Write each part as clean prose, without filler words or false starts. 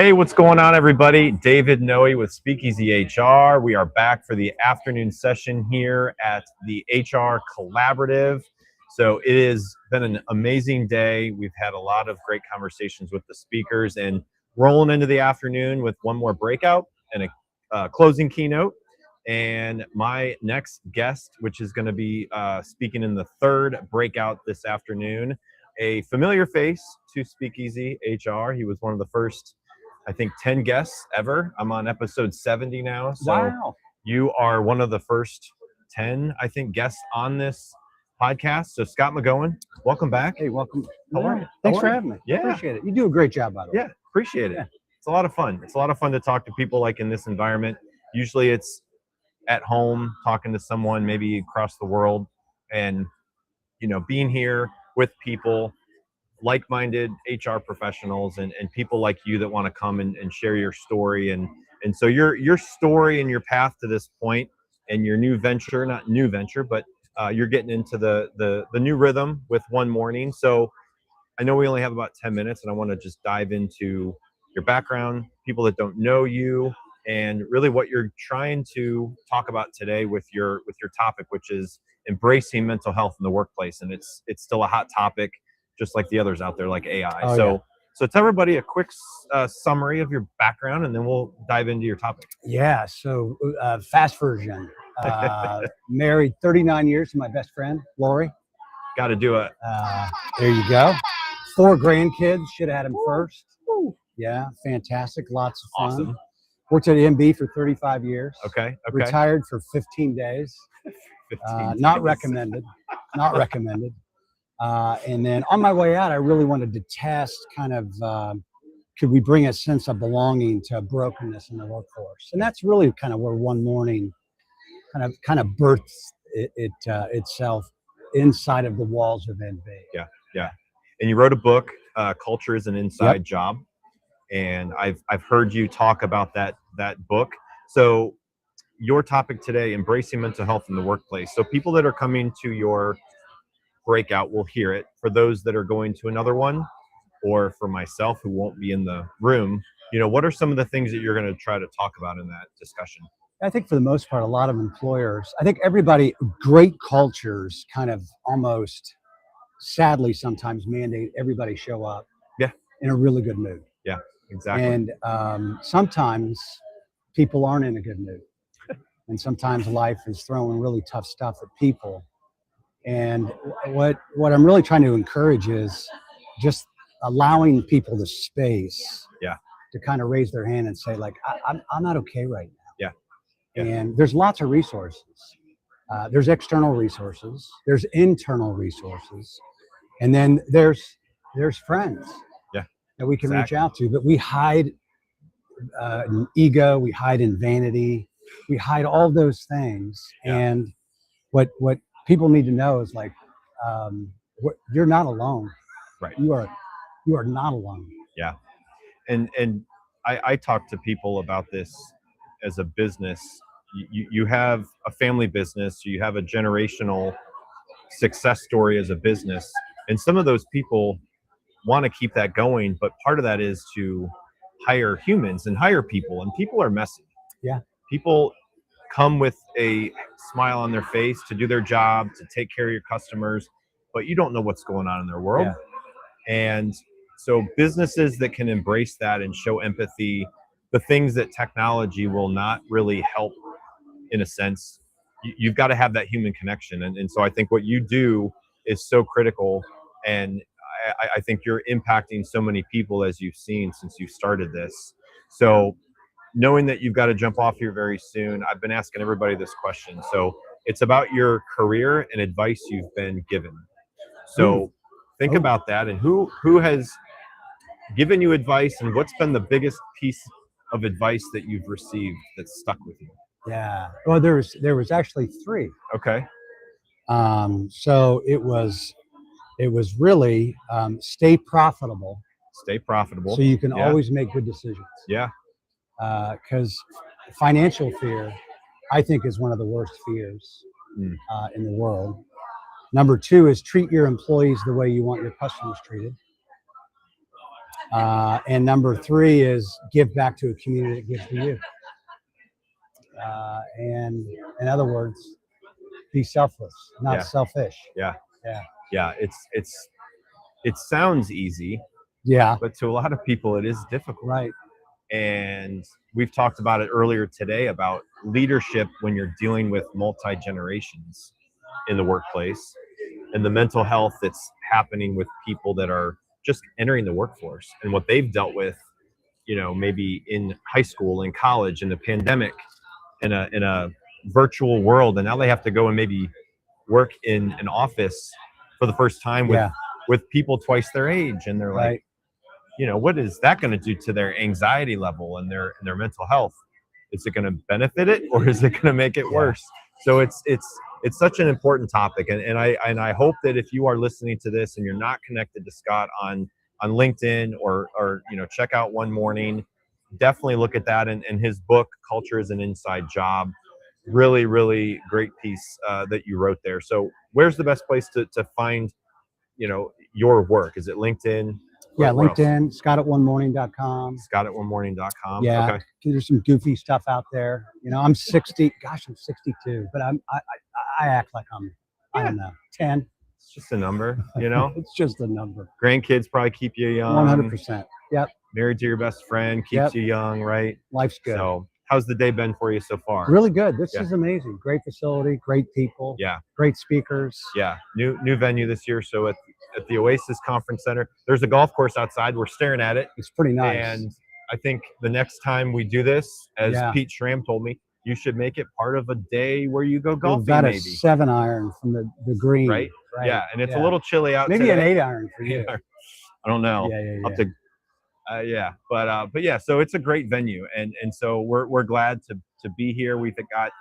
Hey, what's going on, everybody? David Noe with SpeakEasy HR. We are back for the afternoon session here at the HR Collaborative. So it has been an amazing day. We've had a lot of great conversations with the speakers and rolling into the afternoon with one more breakout and a closing keynote. And my next guest, which is going to be speaking in the third breakout this afternoon, a familiar face to SpeakEasy HR. He was one of the first, I think, 10 guests ever. I'm on episode 70 now. So wow. You are one of the first 10, I think, guests on this podcast. So Scott McGowan, welcome back. Hey, welcome. How are you? Thanks for having me. Yeah. Appreciate it. You do a great job, by the way. Yeah, appreciate it. Yeah. It's a lot of fun. It's a lot of fun to talk to people like in this environment. Usually it's at home talking to someone maybe across the world, and being here with people, like-minded HR professionals and people like you that want to come and share your story. And so your story and your path to this point and your new venture, not new venture, but you're getting into the new rhythm with One Morning. So I know we only have about 10 minutes, and I want to just dive into your background, people that don't know you, and really what you're trying to talk about today with your topic, which is embracing mental health in the workplace. And it's still a hot topic, just like the others out there, like AI. So tell everybody a quick summary of your background, and then we'll dive into your topic. Yeah. So fast version. Married 39 years to my best friend, Lori. Got to do it. There you go. 4 grandkids. Should have had them first. Yeah. Fantastic. Lots of fun. Awesome. Worked at MB for 35 years. Okay. Retired for 15 days. 15 not days. recommended. Not recommended. And then on my way out, I really wanted to test kind of, could we bring a sense of belonging to brokenness in the workforce? And that's really kind of where One Morning kind of births itself inside of the walls of NB. Yeah. And you wrote a book, Culture is an Inside Job. And I've heard you talk about that book. So your topic today, embracing mental health in the workplace. So people that are coming to your breakout will hear it. For those that are going to another one, or for myself who won't be in the room, what are some of the things that you're going to try to talk about in that discussion? I think for the most part, a lot of employers, I think everybody, great cultures kind of almost sadly sometimes mandate everybody show up in a really good mood. Yeah, exactly. And sometimes people aren't in a good mood. And sometimes life is throwing really tough stuff at people. And what I'm really trying to encourage is just allowing people the space to kind of raise their hand and say, like, I'm not okay right now. Yeah. And there's lots of resources. There's external resources. There's internal resources. And then there's friends that we can reach out to. But we hide in ego. We hide in vanity. We hide all those things. Yeah. And what people need to know is like, you're not alone. Right. You are not alone. Yeah. And I talk to people about this as a business. You have a family business, you have a generational success story as a business. And some of those people want to keep that going. But part of that is to hire humans and hire people. And people are messy. Yeah. People come with a smile on their face to do their job, to take care of your customers, but you don't know what's going on in their world. Yeah. And so businesses that can embrace that and show empathy, the things that technology will not really help, in a sense, you've got to have that human connection. And so I think what you do is so critical. And I think you're impacting so many people, as you've seen since you started this. So knowing that you've got to jump off here very soon, I've been asking everybody this question. So it's about your career and advice you've been given. So think about that, and who has given you advice, and what's been the biggest piece of advice that you've received that's stuck with you? Yeah. Well, there was actually 3. Okay. So it was really stay profitable. Stay profitable. So you can always make good decisions. Yeah. Because financial fear, I think, is one of the worst fears in the world. Number 2 is treat your employees the way you want your customers treated. And number three is give back to a community that gives to you. And in other words, be selfless, not Yeah. selfish. Yeah. Yeah. Yeah. It sounds easy, Yeah. but to a lot of people, it is difficult. Right. And we've talked about it earlier today about leadership when you're dealing with multi-generations in the workplace and the mental health that's happening with people that are just entering the workforce and what they've dealt with, maybe in high school and college in the pandemic in a virtual world. And now they have to go and maybe work in an office for the first time with, Yeah. with people twice their age. And they're like, Right. what is that going to do to their anxiety level and their mental health? Is it going to benefit it, or is it going to make it worse? So it's such an important topic, and I hope that if you are listening to this and you're not connected to Scott on LinkedIn or check out One Morning, definitely look at that and his book Culture is an Inside Job. Really, really great piece that you wrote there. So where's the best place to find your work? Is it LinkedIn? Yeah, Where else? LinkedIn, Scott@onemorning.com. Scott@onemorning.com. Yeah, Okay. there's some goofy stuff out there. I'm 60. Gosh, I'm 62, but I act like I don't know, 10. It's just a number, It's just a number. Grandkids probably keep you young. 100%. Yep. Married to your best friend keeps you young, right? Life's good. So how's the day been for you so far? Really good. This is amazing. Great facility, great people. Yeah. Great speakers. Yeah. New venue this year. So at the Oasis Conference Center, there's a golf course outside. We're staring at it. It's pretty nice. And I think the next time we do this, as Pete Schramm told me, you should make it part of a day where you go golfing. About maybe a 7-iron from the green. Right? Yeah. And it's a little chilly out Maybe today. an 8-iron for you. I don't know. Yeah. Up to, but yeah, so it's a great venue, and so we're glad to be here. We've got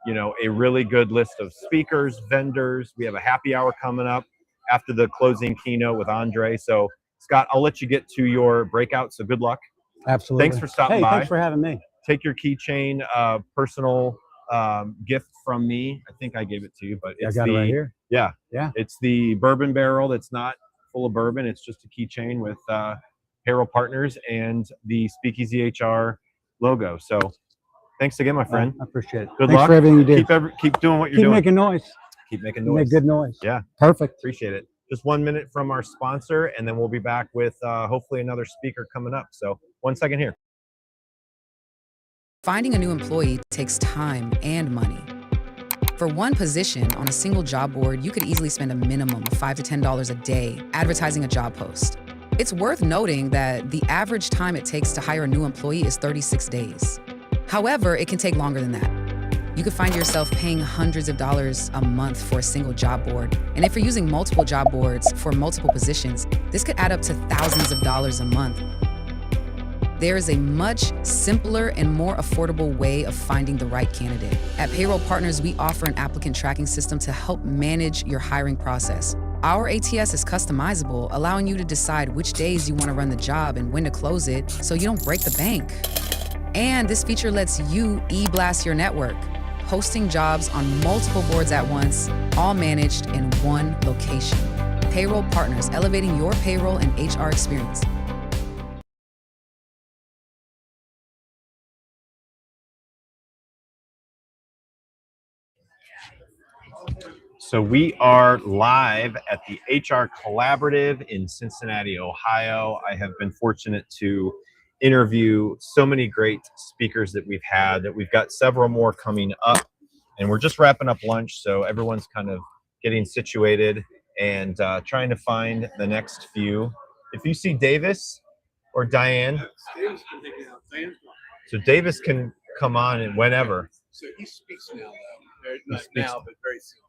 a really good list of speakers, vendors. We have a happy hour coming up after the closing keynote with Andre. So Scott, I'll let you get to your breakout. So good luck. Absolutely. Thanks for stopping by. Thanks for having me. Take your keychain, personal gift from me. I think I gave it to you, but it's I got it right here. Yeah. It's the bourbon barrel that's not full of bourbon. It's just a keychain with Payroll Partners and the SpeakEasy HR logo. So thanks again, my friend. I appreciate it. Good Thanks luck for everything you did. Keep doing what you're Keep doing. making noise. Keep making noise. Make good noise. Yeah. Perfect. Appreciate it. Just 1 minute from our sponsor, and then we'll be back with hopefully another speaker coming up. So 1 second here. Finding a new employee takes time and money. For one position on a single job board, you could easily spend a minimum of $5 to $10 a day advertising a job post. It's worth noting that the average time it takes to hire a new employee is 36 days. However, it can take longer than that. You could find yourself paying hundreds of dollars a month for a single job board. And if you're using multiple job boards for multiple positions, this could add up to thousands of dollars a month. There is a much simpler and more affordable way of finding the right candidate. At Payroll Partners, we offer an applicant tracking system to help manage your hiring process. Our ATS is customizable, allowing you to decide which days you want to run the job and when to close it so you don't break the bank. And this feature lets you e-blast your network, posting jobs on multiple boards at once, all managed in one location. Payroll Partners, elevating your payroll and HR experience. So we are live at the HR Collaborative in Cincinnati, Ohio. I have been fortunate to interview so many great speakers that we've had, that we've got several more coming up, and we're just wrapping up lunch, so everyone's kind of getting situated and trying to find the next few. If you see Davis or Diane, so Davis can come on and whenever. So he speaks now, though. Not now, but very soon.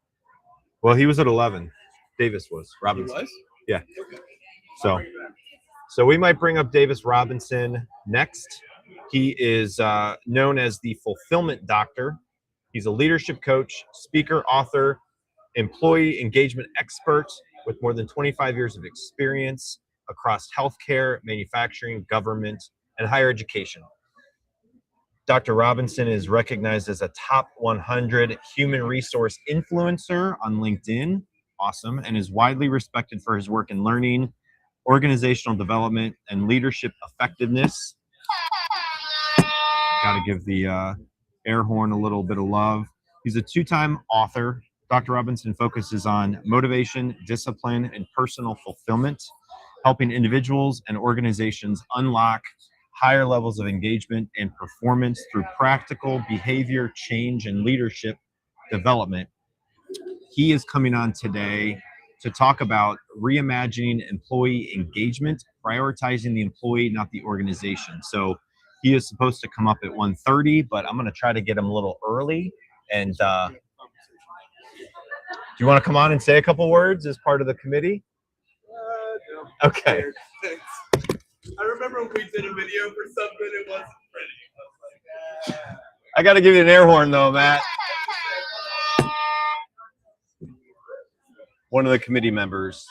Well, he was at 11. Davis was. Robinson. He was? Yeah. Okay. So we might bring up Davis Robinson next. He is known as the Fulfillment Doctor. He's a leadership coach, speaker, author, employee engagement expert with more than 25 years of experience across healthcare, manufacturing, government, and higher education. Dr. Robinson is recognized as a top 100 human resource influencer on LinkedIn. Awesome. And is widely respected for his work in learning, organizational development and leadership effectiveness. Got to give the air horn a little bit of love. He's a 2-time author. Dr. Robinson focuses on motivation, discipline, and personal fulfillment, helping individuals and organizations unlock higher levels of engagement and performance through practical behavior change and leadership development. He is coming on today to talk about reimagining employee engagement, prioritizing the employee, not the organization. So he is supposed to come up at 1:30, but I'm going to try to get him a little early. And do you want to come on and say a couple words as part of the committee? No. Okay. Thanks. I remember when we did a video for something, it wasn't pretty. I was like, I got to give you an air horn though, Matt. One of the committee members,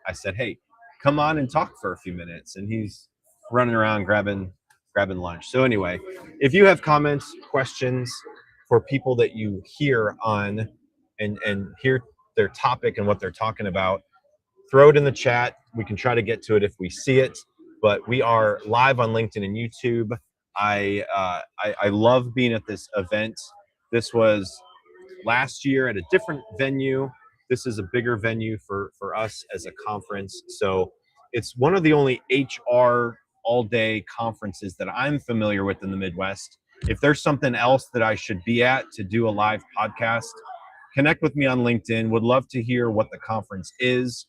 I said, hey, come on and talk for a few minutes. And he's running around grabbing lunch. So anyway, if you have comments, questions for people that you hear on and hear their topic and what they're talking about, throw it in the chat. We can try to get to it if we see it, but we are live on LinkedIn and YouTube. I love being at this event. This was last year at a different venue. This is a bigger venue for us as a conference. So it's one of the only HR all-day conferences that I'm familiar with in the Midwest. If there's something else that I should be at to do a live podcast, connect with me on LinkedIn. Would love to hear what the conference is.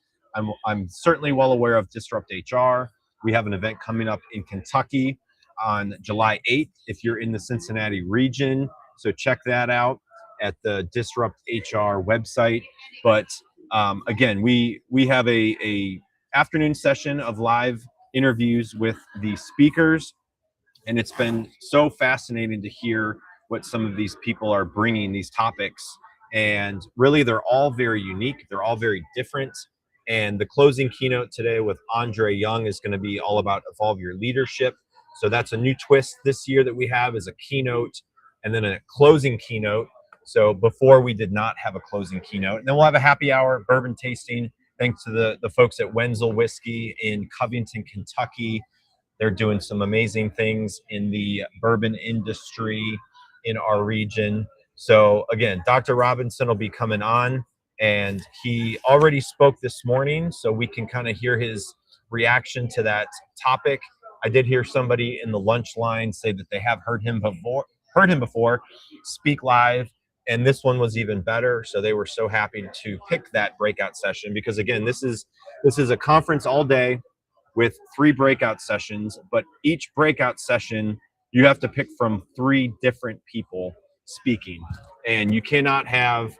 I'm certainly well aware of Disrupt HR. We have an event coming up in Kentucky on July 8th if you're in the Cincinnati region. So check that out at the Disrupt HR website. But again, we have a afternoon session of live interviews with the speakers, and it's been so fascinating to hear what some of these people are bringing, these topics. And really, they're all very unique. They're all very different. And the closing keynote today with Andre Young is going to be all about evolve your leadership. So that's a new twist this year that we have, is a keynote and then a closing keynote. So before, we did not have a closing keynote. And then we'll have a happy hour bourbon tasting, thanks to the folks at Wenzel Whiskey in Covington, Kentucky. They're doing some amazing things in the bourbon industry in our region. So again, Dr. Robinson will be coming on, and he already spoke this morning, so we can kind of hear his reaction to that topic. I did hear somebody in the lunch line say that they have heard him before speak live, and this one was even better. So they were so happy to pick that breakout session, because again, this is a conference all day with 3 breakout sessions, but each breakout session you have to pick from 3 different people speaking, and you cannot have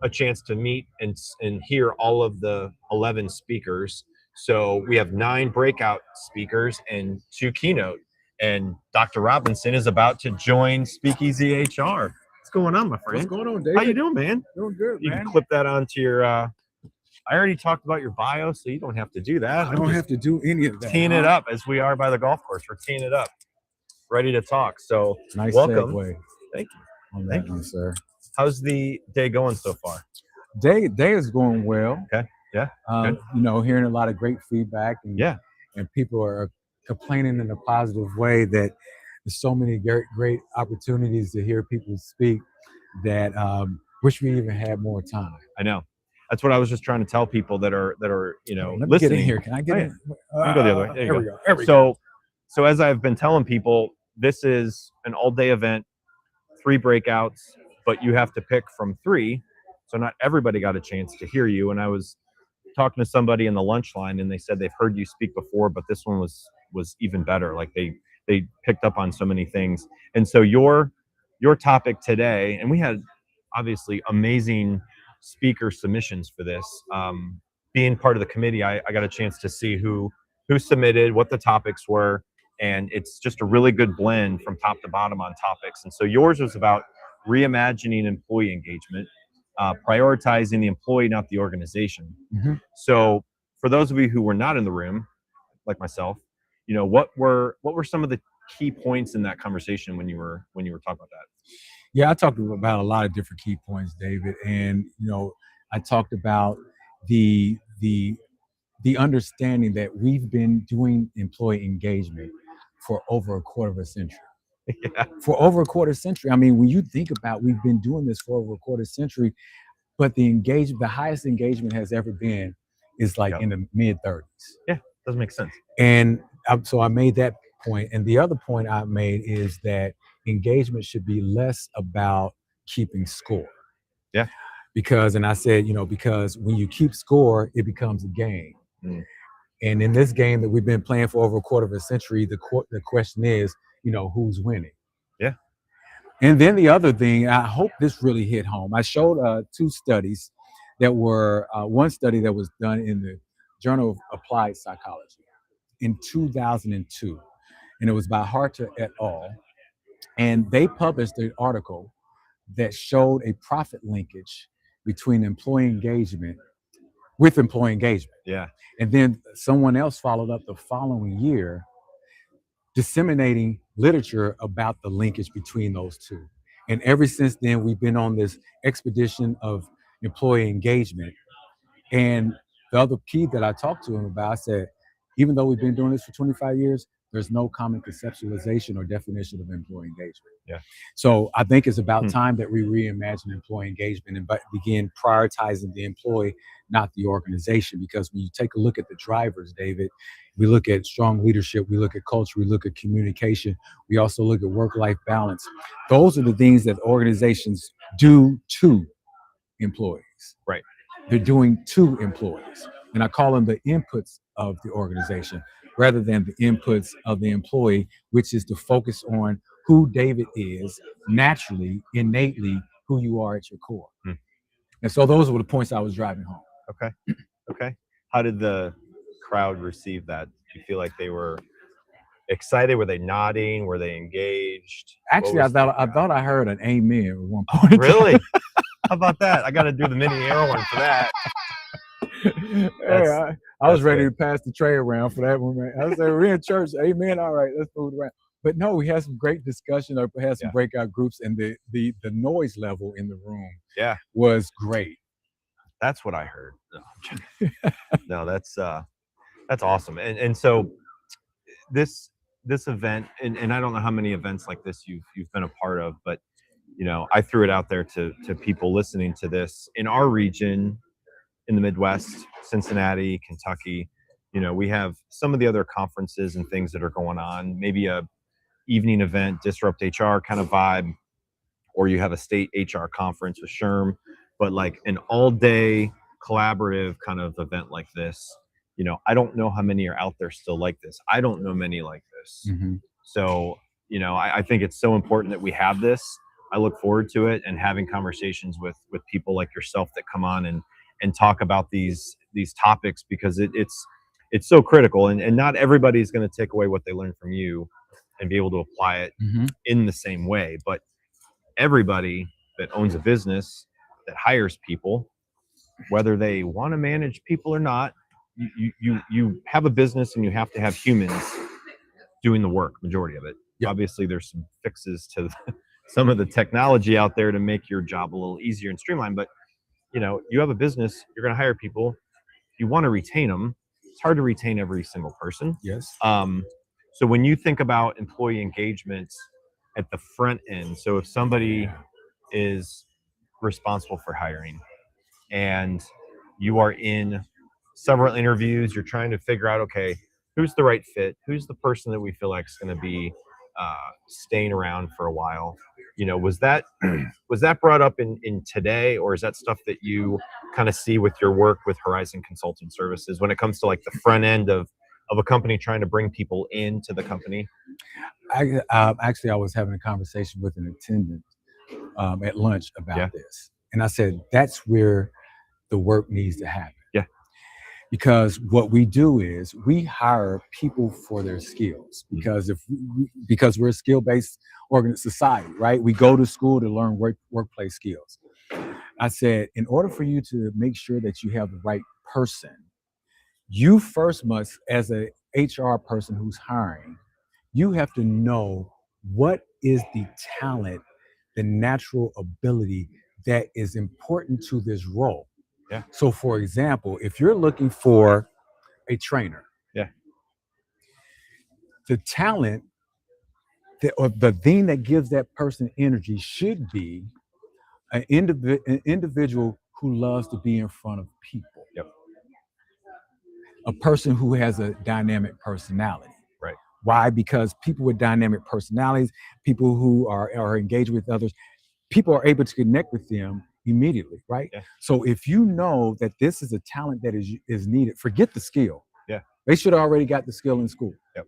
a chance to meet and hear all of the 11 speakers. So we have 9 breakout speakers and 2 keynote, and Dr. Robinson is about to join SpeakEasy HR. What's going on, my friend? What's going on, David? How you doing, man? Doing good, You man. can clip that onto your I already talked about your bio, so you don't have to do that. I don't have to do any of that. teeing it up as we are by the golf course. We're teeing it up, ready to talk. So Nice welcome. segue. Thank you on Thank that one, sir. How's the day going so far? Day is going well. Okay. Yeah. You know, hearing a lot of great feedback, and Yeah. and people are complaining in a positive way that there's so many great opportunities to hear people speak that wish we even had more time. I know. That's what I was just trying to tell people that are Let me listening. get in here. Can I get in? You can go the other way. There you There we go. go. There we go. So as I've been telling people, this is an all-day event, 3 breakouts, but you have to pick from 3. So not everybody got a chance to hear you. And I was talking to somebody in the lunch line, and they said they've heard you speak before, but this one was even better. Like they picked up on so many things. And so your topic today, and we had obviously amazing speaker submissions for this. Being part of the committee, I got a chance to see who submitted, what the topics were, and it's just a really good blend from top to bottom on topics. And so yours was about reimagining employee engagement, prioritizing the employee, not the organization. Mm-hmm. So for those of you who were not in the room, like myself, what were some of the key points in that conversation when you were talking about that? Yeah, I talked about a lot of different key points, David, and I talked about the the understanding that we've been doing employee engagement for over a quarter of a century. Yeah. For over a quarter century. I mean, when you think about, we've been doing this for over a quarter century, but the highest engagement has ever been is like Yeah. in the mid 30s. Yeah, doesn't make sense. And so I made that point. And the other point I made is that engagement should be less about keeping score. Yeah. Because, and I said, because when you keep score, it becomes a game. Mm. And in this game that we've been playing for over a quarter of a century, the question is, who's winning? Yeah. And then the other thing, I hope this really hit home. I showed 2 studies that were, one study that was done in the Journal of Applied Psychology in 2002. And it was by Harter et al. And they published an article that showed a profit linkage between employee engagement with employee engagement. Yeah. And then someone else followed up the following year, disseminating literature about the linkage between those two. And ever since then, we've been on this expedition of employee engagement. And the other key that I talked to him about, I said, even though we've been doing this for 25 years, there's no common conceptualization or definition of employee engagement. Yeah. So I think it's about time that we reimagine employee engagement and begin prioritizing the employee, not the organization. Because when you take a look at the drivers, David, we look at strong leadership, we look at culture, we look at communication, we also look at work-life balance. Those are the things that organizations do to employees. Right. They're doing to employees. And I call them the inputs of the organization rather than the inputs of the employee, which is to focus on who David is naturally, innately, who you are at your core. And so those were the points I was driving home. Okay. How did the crowd receive that? Do you feel like they were excited? Were they nodding? Were they engaged? Actually, I thought I heard an amen at one point. Really? How about that? I got to do the mini air one for that. I was ready to pass the tray around for that one, man. I said, we're in church. Amen. All right, let's move it around. But no, we had some great discussion, or had some breakout groups, and the noise level in the room was great. That's what I heard. No, that's awesome. And so this event, and I don't know how many events like this you've been a part of, but I threw it out there to people listening to this in our region, in the Midwest, Cincinnati, Kentucky. We have some of the other conferences and things that are going on, maybe a evening event, Disrupt HR kind of vibe, or you have a state HR conference with SHRM, but like an all-day collaborative kind of event like this, I don't know how many are out there still like this. I don't know many like this. Mm-hmm. So, I think it's so important that we have this. I look forward to it and having conversations with people like yourself that come on and talk about these topics, because it's so critical, and not everybody's going to take away what they learn from you and be able to apply it in the same way. But everybody that owns a business that hires people, whether they want to manage people or not, you have a business and you have to have humans doing the work, majority of it. Yep. Obviously, there's some fixes to some of the technology out there to make your job a little easier and streamlined. But you have a business, you're going to hire people, you want to retain them. It's hard to retain every single person. Yes. So when you think about employee engagement at the front end, so if somebody is responsible for hiring and you are in several interviews, you're trying to figure out, okay, who's the right fit? Who's the person that we feel like is going to be staying around for a while? Was that brought up in today, or is that stuff that you kind of see with your work with Horizon Consulting Services when it comes to like the front end of a company trying to bring people into the company? Actually, I was having a conversation with an attendant at lunch about this, and I said that's where the work needs to happen. Yeah. Because what we do is we hire people for their skills, because because we're a skill-based society, right? We go to school to learn workplace skills. I said, in order for you to make sure that you have the right person, you first must, as a HR person who's hiring, you have to know what is the talent, the natural ability that is important to this role. Yeah. So for example, if you're looking for a trainer. Yeah. The talent or the thing that gives that person energy should be an individual who loves to be in front of people. Yep. A person who has a dynamic personality. Right. Why? Because people with dynamic personalities, people who are engaged with others, people are able to connect with them immediately, right? Yeah. So if you know that this is a talent that is needed, forget the skill. Yeah. They should have already got the skill in school. Yep.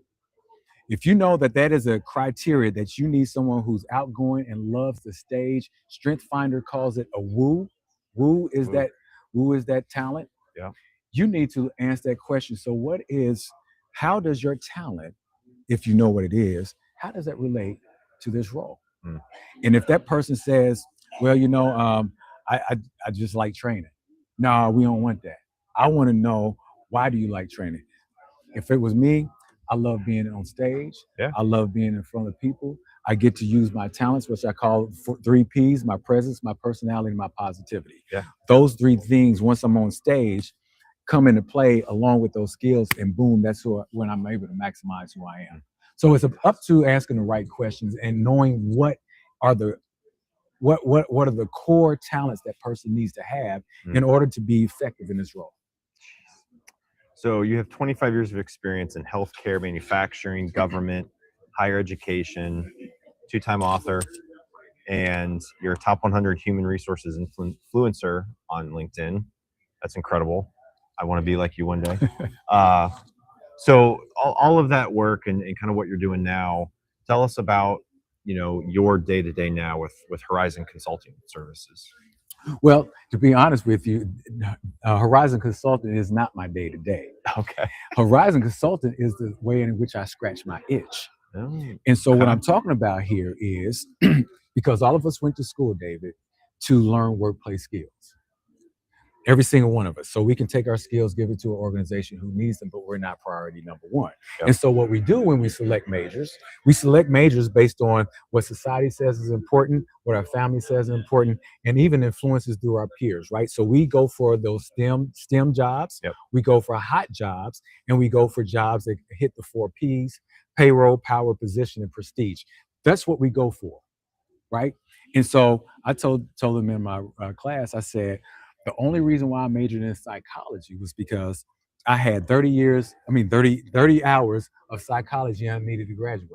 If you know that that is a criteria that you need someone who's outgoing and loves the stage, Strength Finder calls it a woo. Woo is that talent. Yeah. You need to answer that question. So how does your talent, if you know what it is, how does that relate to this role? Mm. And if that person says, well, I just like training. No, we don't want that. I want to know, why do you like training? If it was me, I love being on stage. Yeah. I love being in front of people. I get to use my talents, which I call 3 Ps: my presence, my personality, and my positivity. Yeah. Those 3 things, once I'm on stage, come into play along with those skills, and boom, that's when I'm able to maximize who I am. So it's up to asking the right questions and knowing what are the core talents that person needs to have in order to be effective in this role. So you have 25 years of experience in healthcare, manufacturing, government, higher education, 2-time author, and you're a top 100 human resources influencer on LinkedIn. That's incredible. I want to be like you one day. So all of that work and kind of what you're doing now, tell us about, your day-to-day now with Horizon Consulting Services. Well, to be honest with you, Horizon Consulting is not my day-to-day. Okay. Horizon Consulting is the way in which I scratch my itch. Oh, and so what I'm talking about here is, because all of us went to school, David, to learn workplace skills. Every single one of us. So we can take our skills, give it to an organization who needs them, but we're not priority number one. Yep. And so what we do when we select majors based on what society says is important, what our family says is important, and even influences through our peers, right? So we go for those STEM jobs, Yep. We go for hot jobs, and we go for jobs that hit the 4 Ps: payroll, power, position, and prestige. That's what we go for, right? And so I told them in my class, I said, the only reason why I majored in psychology was because I had 30 hours of psychology I needed to graduate.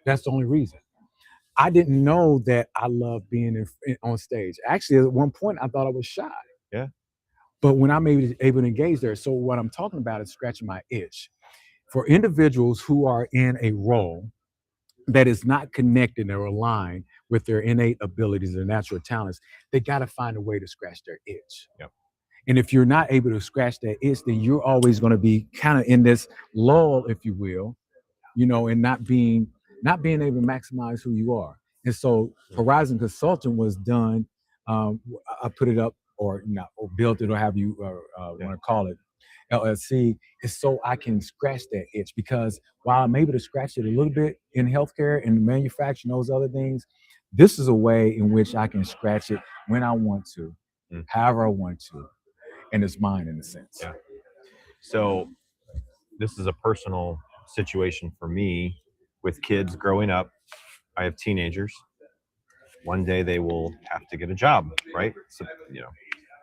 That's the only reason. I didn't know that I loved being on stage. Actually, at one point, I thought I was shy. Yeah. But when I'm able to engage there, so what I'm talking about is scratching my itch. For individuals who are in a role that is not connected or aligned with their innate abilities or natural talents, they got to find a way to scratch their itch. Yep. And if you're not able to scratch that itch, then you're always going to be kind of in this lull, if you will, and not being able to maximize who you are. And so Horizon Consulting was done. I put it up or built it, or have you want to call it LLC, is so I can scratch that itch, because while I'm able to scratch it a little bit in healthcare and manufacturing, those other things, this is a way in which I can scratch it when I want to, however I want to, and it's mine in a sense. Yeah. So this is a personal situation for me with kids growing up. I have teenagers. One day they will have to get a job, right? So,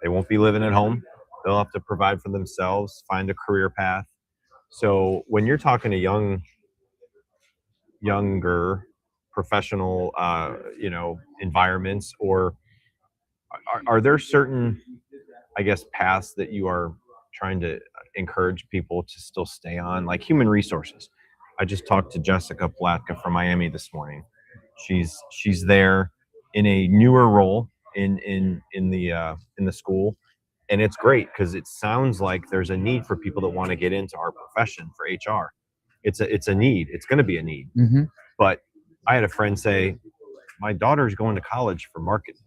they won't be living at home. They'll have to provide for themselves, find a career path. So when you're talking to younger professional, environments, or are there certain, I guess, paths that you are trying to encourage people to still stay on, like human resources? I just talked to Jessica Platka from Miami this morning. She's there in a newer role in the school. And it's great because it sounds like there's a need for people that want to get into our profession for HR. It's a need. It's going to be a need. Mm-hmm. But I had a friend say, my daughter's going to college for marketing.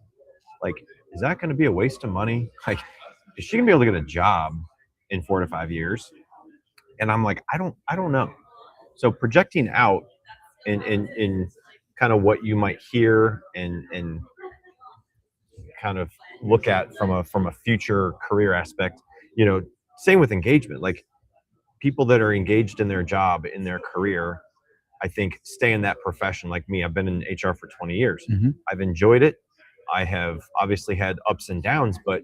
Like, is that going to be a waste of money? Like, is she going to be able to get a job in 4 to 5 years? And I'm like, I don't know. So projecting out in kind of what you might hear and kind of look at from a future career aspect, same with engagement. Like, people that are engaged in their job, in their career, I think stay in that profession. Like me, I've been in HR for 20 years. Mhm. I've enjoyed it. I have obviously had ups and downs, but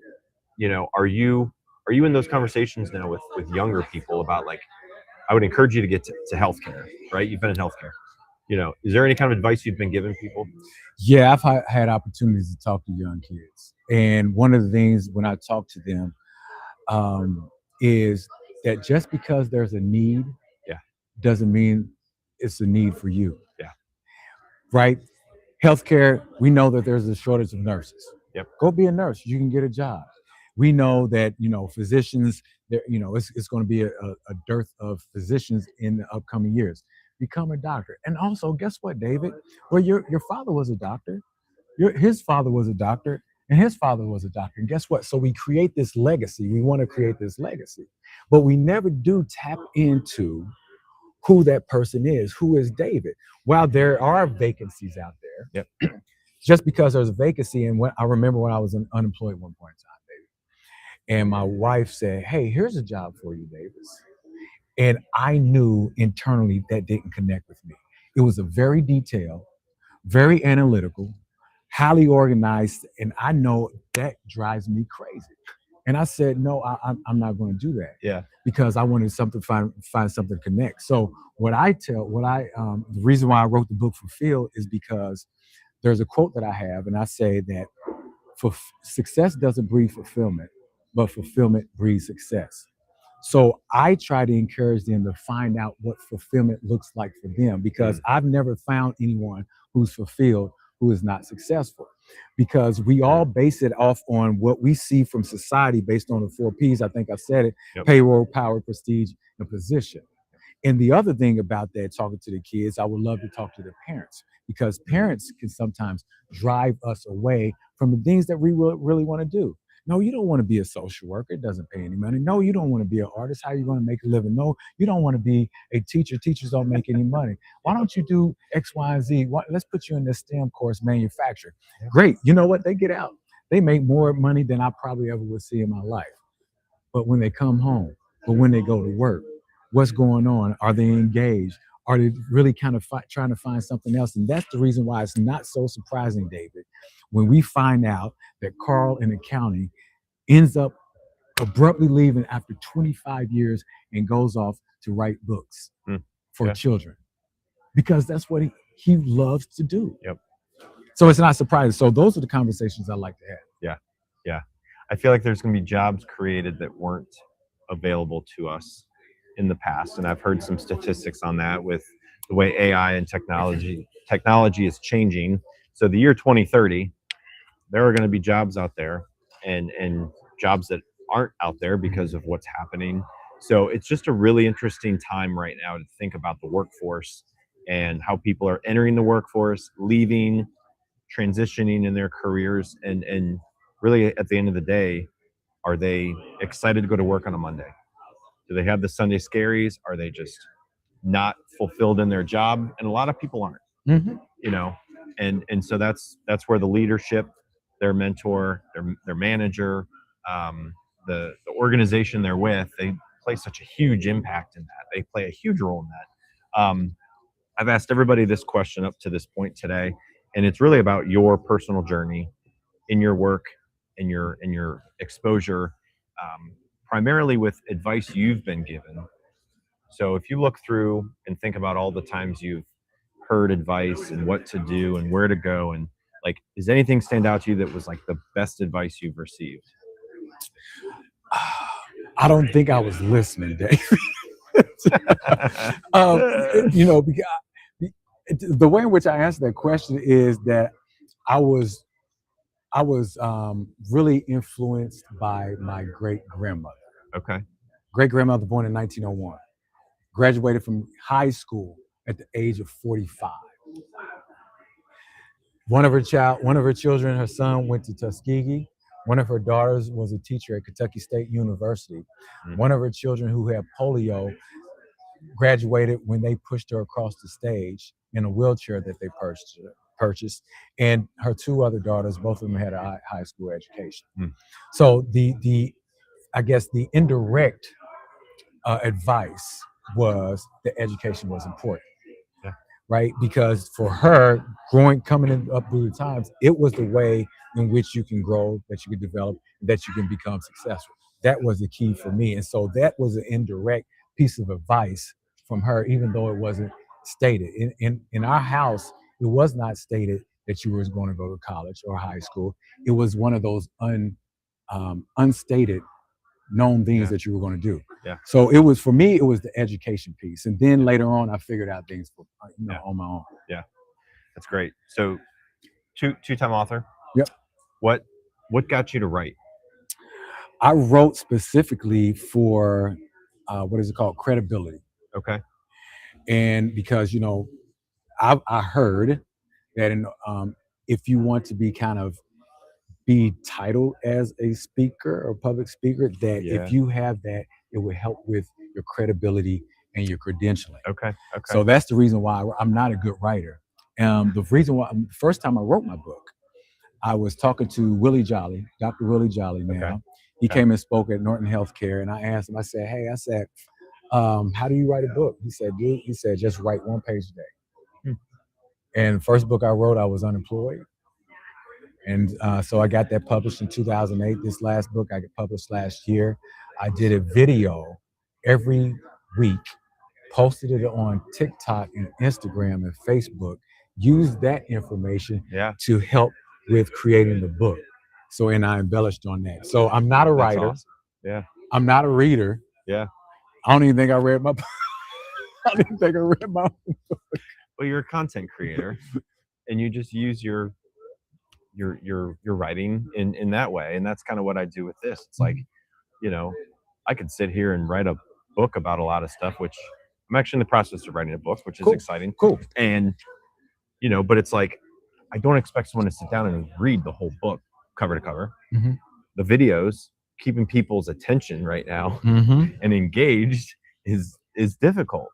are you in those conversations now with younger people about, like, I would encourage you to get to healthcare, right? You've been in healthcare. Is there any kind of advice you've been giving people? Yeah, I've had opportunities to talk to young kids, and one of the things when I talk to them is that just because there's a need, Yeah. doesn't mean it's a need for you. Yeah. Right? Healthcare, we know that there's a shortage of nurses. Yep. Go be a nurse. You can get a job. We know that, physicians, it's going to be a dearth of physicians in the upcoming years. Become a doctor. And also, guess what, David? Well, your father was a doctor. His father was a doctor, and his father was a doctor. And guess what? So we create this legacy. We want to create this legacy, but we never do tap into who that person is. Who is David? While there are vacancies out there, Yep. just because there's a vacancy, and I remember when I was unemployed at one point in time, David, and my wife said, "Hey, here's a job for you, Davis." And I knew internally that didn't connect with me. It was a very detailed, very analytical, highly organized, and I know that drives me crazy. And I said, no, I'm not going to do that. Yeah. Because I wanted something find something to connect. So the reason why I wrote the book Fulfilled is because there's a quote that I have, and I say that success doesn't breed fulfillment, but fulfillment breeds success. So I try to encourage them to find out what fulfillment looks like for them, because I've never found anyone who's fulfilled who is not successful, because we all base it off on what we see from society based on the 4 P's. I think I said it: Yep. payroll, power, prestige, and position. And the other thing about that, talking to the kids, I would love to talk to the parents, because parents can sometimes drive us away from the things that we really want to do. No, you don't want to be a social worker. It doesn't pay any money. No, you don't want to be an artist. How are you going to make a living? No, you don't want to be a teacher. Teachers don't make any money. Why don't you do X, Y, and Z? Let's put you in this STEM course, manufacturing. Great. You know what? They get out. They make more money than I probably ever would see in my life. But when they come home, but when they go to work, what's going on? Are they engaged? Are they really kind of trying to find something else? And that's the reason why it's not so surprising, David, when we find out that Carl in accounting ends up abruptly leaving after 25 years and goes off to write books for children, because that's what he loves to do. Yep. So it's not surprising. So those are the conversations I like to have. Yeah. I feel like there's going to be jobs created that weren't available to us in the past. And I've heard some statistics on that with the way AI and technology is changing. So the year 2030, there are going to be jobs out there and jobs that aren't out there because of what's happening. So it's just a really interesting time right now to think about the workforce and how people are entering the workforce, leaving, transitioning in their careers, and really at the end of the day, are they excited to go to work on a Monday? Do they have the Sunday scaries? Are they just not fulfilled in their job? And a lot of people aren't. And so that's where the leadership, their mentor, their manager, the organization they're with, they play such a huge impact in that. They play a huge role in that. I've asked everybody this question up to this point today, and it's really about your personal journey in your work, in your exposure, primarily with advice you've been given. So if you look through and think about all the times you've heard advice and what to do and where to go, and like, does anything stand out to you that was like the best advice you've received? I don't think I was listening, Dave. Because the way in which I answer that question is that I was really influenced by my great grandmother. Okay. Great grandmother, born in 1901, graduated from high school at the age of 45. One of her children, her son, went to Tuskegee. One of her daughters was a teacher at Kentucky State University. One of her children, who had polio, graduated when they pushed her across the stage in a wheelchair that they purchased. And her 2 other daughters, both of them had a high school education. So I guess the indirect advice was that education was important. Yeah. Right? Because for her, coming up through the times, it was the way in which you can grow, that you can develop, that you can become successful. That was the key for me. And so that was an indirect piece of advice from her, even though it wasn't stated. In our house, it was not stated that you were going to go to college or high school. It was one of those unstated known things that you were going to do. Yeah. So it was, for me, it was the education piece. And then later on, I figured out things for, on my own. Yeah. That's great. So two-time author. Yep. What got you to write? I wrote specifically for, what is it called? Credibility. Okay. And because, I heard that if you want to be be titled as a speaker or public speaker, that if you have that, it would help with your credibility and your credentialing. Okay. So that's the reason why I'm not a good writer. The reason why, the first time I wrote my book, I was talking to Willie Jolly, Dr. Willie Jolly now. Okay. He came and spoke at Norton Healthcare, and I asked him, I said, hey, how do you write a book? He said, just write 1 page a day. And the first book I wrote, I was unemployed. And so I got that published in 2008. This last book I got published last year. I did a video every week, posted it on TikTok and Instagram and Facebook, used that information to help with creating the book. So, and I embellished on that. So I'm not a writer. Awesome. Yeah. I'm not a reader. Yeah. I don't even think I read my book. I don't even think I read my book. Well, you're a content creator and you just use your writing in that way. And that's kind of what I do with this. It's like, I could sit here and write a book about a lot of stuff, which I'm actually in the process of writing a book, which is exciting. Cool. And, but it's like, I don't expect someone to sit down and read the whole book cover to cover. Mm-hmm. The videos, keeping people's attention right now and engaged is difficult.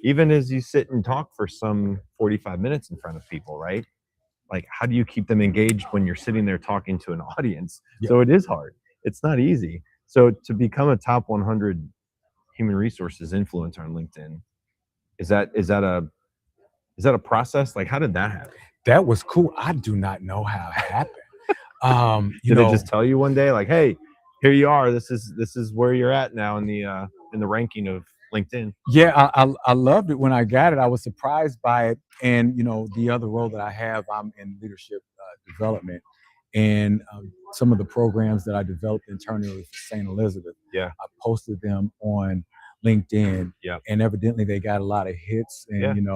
Even as you sit and talk for some 45 minutes in front of people, right? Like, how do you keep them engaged when you're sitting there talking to an audience? Yep. So it is hard. It's not easy. So to become a top 100 human resources influencer on LinkedIn, is that a process? Like, how did that happen? That was cool. I do not know how it happened. Did they just tell you one day, like, hey, here you are. This is where you're at now in the ranking of LinkedIn? Yeah, I loved it when I got it. I was surprised by it. And, the other role that I have, I'm in leadership development. And some of the programs that I developed internally for St. Elizabeth, I posted them on LinkedIn. Yeah. And evidently they got a lot of hits and,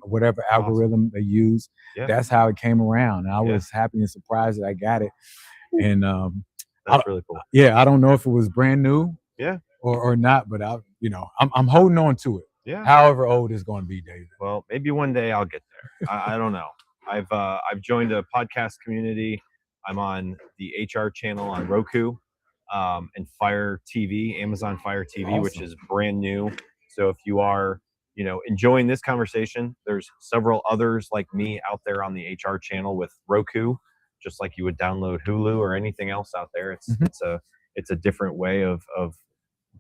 whatever algorithm they use, that's how it came around. And I was happy and surprised that I got it. And that's really cool. Yeah, I don't know if it was brand new. Yeah. Or not, but I'm holding on to it. Yeah. However old it's going to be, David. Well, maybe one day I'll get there. I don't know. I've joined a podcast community. I'm on the HR channel on Roku, and Fire TV, Amazon Fire TV, which is brand new. So if you are, enjoying this conversation, there's several others like me out there on the HR channel with Roku, just like you would download Hulu or anything else out there. It's a different way of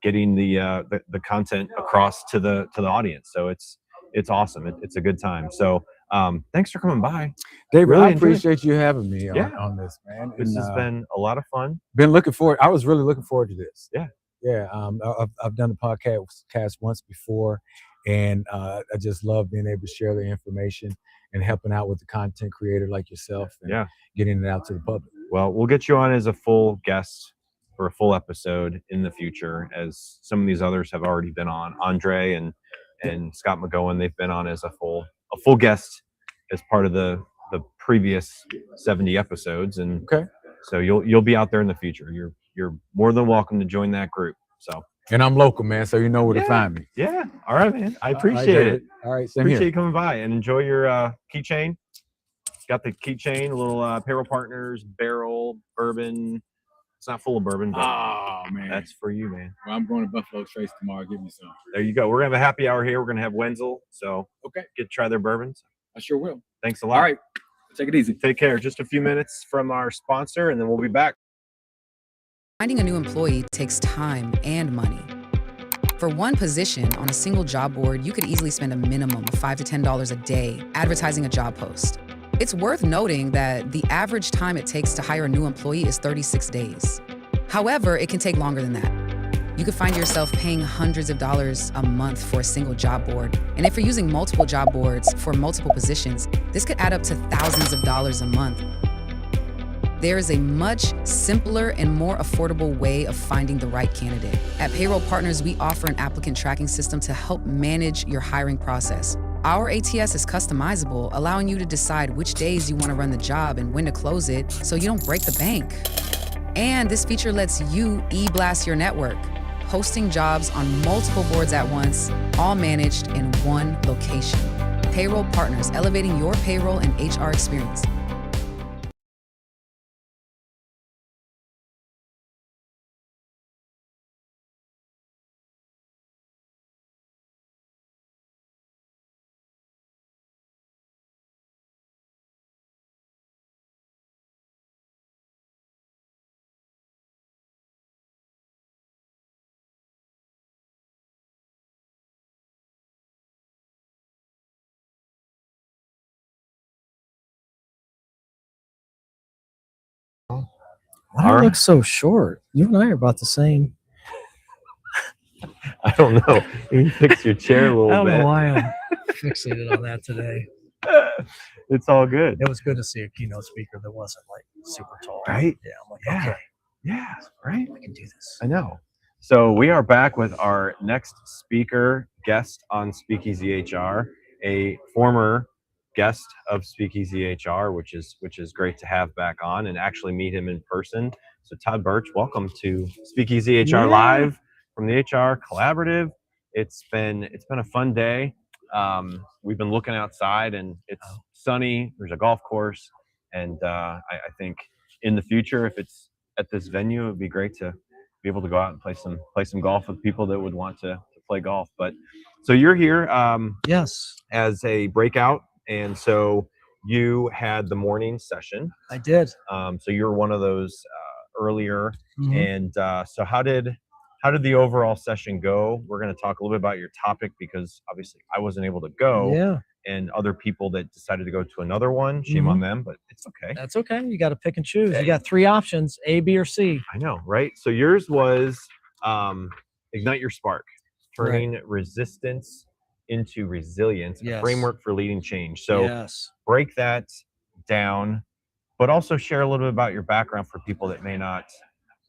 getting the content across to the audience. So it's awesome. It's a good time. So thanks for coming by, David. Really, I appreciate you having me on this, man. This has been a lot of fun. I was really looking forward to this. Yeah. I've done the podcast once before, and I just love being able to share the information and helping out with the content creator like yourself and getting it out to the public. Well, we'll get you on as a full guest for a full episode in the future, as some of these others have already been on. Andre and Scott McGowan, they've been on as a full guest as part of the previous 70 episodes. And so you'll be out there in the future. You're more than welcome to join that group. So, and I'm local, man, so you know where to find me. Yeah. All right, man. I appreciate it. All right. Appreciate you coming by, and enjoy your keychain. Got the keychain, a little Payroll Partners barrel bourbon. It's not full of bourbon, but man, that's for you, man. Well, I'm going to Buffalo Trace tomorrow. Give me some. There you go. We're gonna have a happy hour here. We're gonna have Wenzel. So get to try their bourbons. I sure will. Thanks a lot. All right. Take it easy. Take care. Just a few minutes from our sponsor, and then we'll be back. Finding a new employee takes time and money. For one position on a single job board, you could easily spend a minimum of $5 to $10 a day advertising a job post. It's worth noting that the average time it takes to hire a new employee is 36 days. However, it can take longer than that. You could find yourself paying hundreds of dollars a month for a single job board. And if you're using multiple job boards for multiple positions, this could add up to thousands of dollars a month. There is a much simpler and more affordable way of finding the right candidate. At Payroll Partners, we offer an applicant tracking system to help manage your hiring process. Our ATS is customizable, allowing you to decide which days you want to run the job and when to close it so you don't break the bank. And this feature lets you e-blast your network, posting jobs on multiple boards at once, all managed in one location. Payroll Partners, elevating your payroll and HR experience. Why do I look so short? You and I are about the same. I don't know. You fix your chair a little I don't bit. know why I'm fixated on that today. It's all good. It was good to see a keynote speaker that wasn't like super tall. Right? Yeah. I'm like, Yeah. okay, Yeah, right? I can do this. I know. So we are back with our next speaker guest on SpeakEasy HR, a former guest of SpeakEasy HR, which is great to have back on and actually meet him in person. So Todd Birch, welcome to SpeakEasy HR Live from the HR Collaborative. It's been a fun day. We've been looking outside and it's sunny. There's a golf course, and I think in the future, if it's at this venue, it would be great to be able to go out and play some golf with people that would want to play golf. But so you're here Yes, as a breakout, and so you had the morning session. I did. So you're one of those earlier. Mhm. And so how did the overall session go? We're going to talk a little bit about your topic because obviously I wasn't able to go. Yeah, And other people that decided to go to another one, shame on them, but it's okay. that's okay. You got to pick and choose. You got 3 options: A, B, or C. I know, right? So yours was Ignite Your Spark, turning resistance into resilience, a Yes. framework for leading change. So yes, break that down, but also share a little bit about your background for people that may not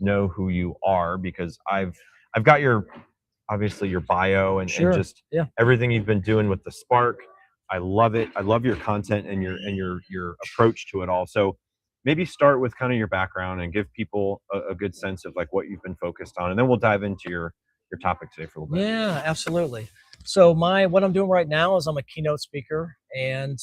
know who you are, because I've got your obviously your bio and Sure. just Yeah. everything you've been doing with the Spark. I love it. I love your content and your approach to it all. So maybe start with kind of your background and give people a good sense of like what you've been focused on, and then we'll dive into your topic today for a little bit. yeah, absolutely. So what I'm doing right now is I'm a keynote speaker and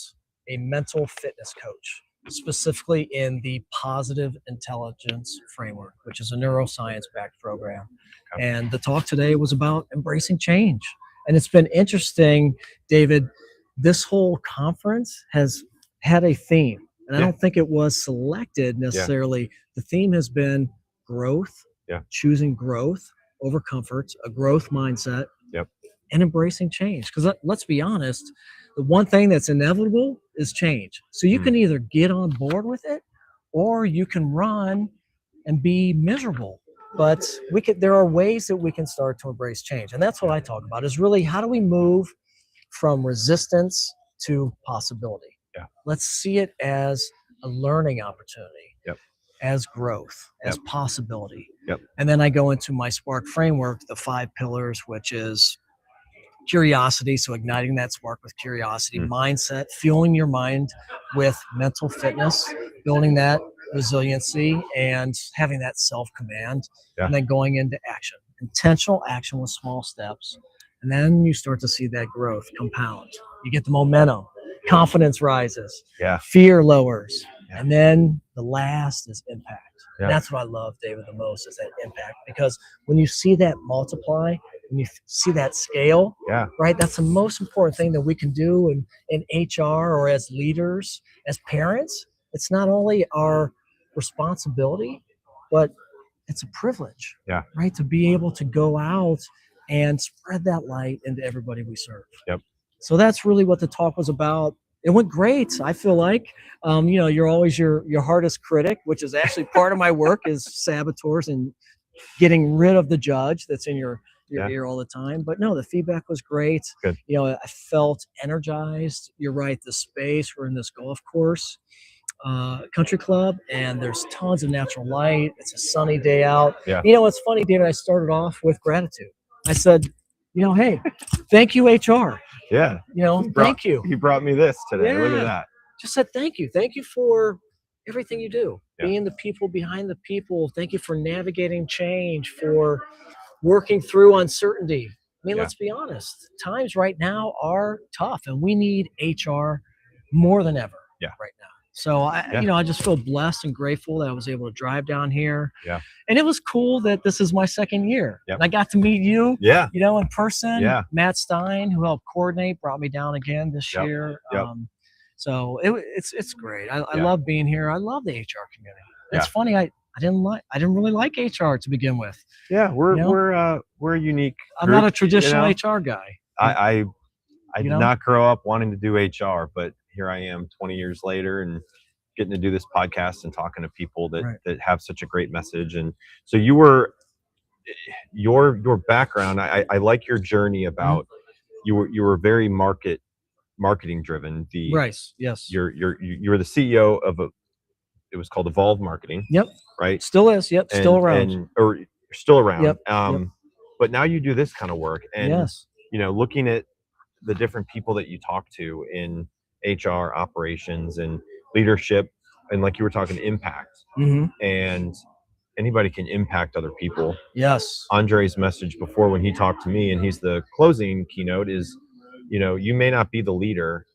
a mental fitness coach, specifically in the positive intelligence framework, which is a neuroscience-backed program. Okay. And the talk today was about embracing change. And it's been interesting, David. This whole conference has had a theme, and I Yeah. don't think it was selected necessarily. The theme has been growth, choosing growth over comfort, a growth mindset, Yep. and embracing change. Because let's be honest, the one thing that's inevitable is change. So you can either get on board with it, or you can run and be miserable. But there are ways that we can start to embrace change, and that's what I talk about. Is really how do we move from resistance to possibility? Yeah. Let's see it as a learning opportunity, Yep. as growth, as Yep. possibility. Yep. And then I go into my Spark framework, the 5 pillars, which is curiosity. So igniting that spark with curiosity, mindset, fueling your mind with mental fitness, building that resiliency, and having that self-command, and then going into action, intentional action with small steps. And then you start to see that growth compound. You get the momentum, confidence rises, fear lowers, and then the last is impact. And that's what I love, David, the most, is that impact. Because when you see that multiply, when you see that scale, right, that's the most important thing that we can do in HR or as leaders, as parents. It's not only our responsibility, but it's a privilege, right, to be able to go out and spread that light into everybody we serve. Yep. So that's really what the talk was about. It went great. I feel like, you're always your hardest critic, which is actually part of my work is saboteurs and getting rid of the judge that's in your Yeah. ear all the time. But no, the feedback was great. Good. I felt energized. You're right. The space, we're in this golf course, country club, and there's tons of natural light. It's a sunny day out. Yeah. It's funny, David, I started off with gratitude. I said, hey, thank you, HR. Yeah. Thank you. He brought me this today. Look Yeah. at that. Just said thank you. Thank you for everything you do, Yeah. being the people behind the people. Thank you for navigating change, for working through uncertainty. Yeah. Let's be honest. Times right now are tough, and we need HR more than ever right now. So I just feel blessed and grateful that I was able to drive down here. Yeah. And it was cool that this is my second year. Yep. And I got to meet you. Yeah. In person. Yeah. Matt Stein, who helped coordinate, brought me down again this Yep. year. Yep. So it's great. I love being here. I love the HR community. It's Yeah. funny. I didn't really like HR to begin with. Yeah, we're a unique. I'm not a group, traditional HR guy. I did You know? not grow up wanting to do HR, but here I am 20 years later and getting to do this podcast and talking to people that have such a great message. And so your background, I like your journey about you were very marketing driven. Right. Yes. You were the CEO of it was called Evolve Marketing. Yep. Right. Still is. Yep. Still around. Or still around. Yep. But now you do this kind of work, and Yes. looking at the different people that you talk to in HR operations and leadership, and like you were talking impact, Mm-hmm. and anybody can impact other people. Yes. Andre's message before when he talked to me, and he's the closing keynote, is you may not be the leader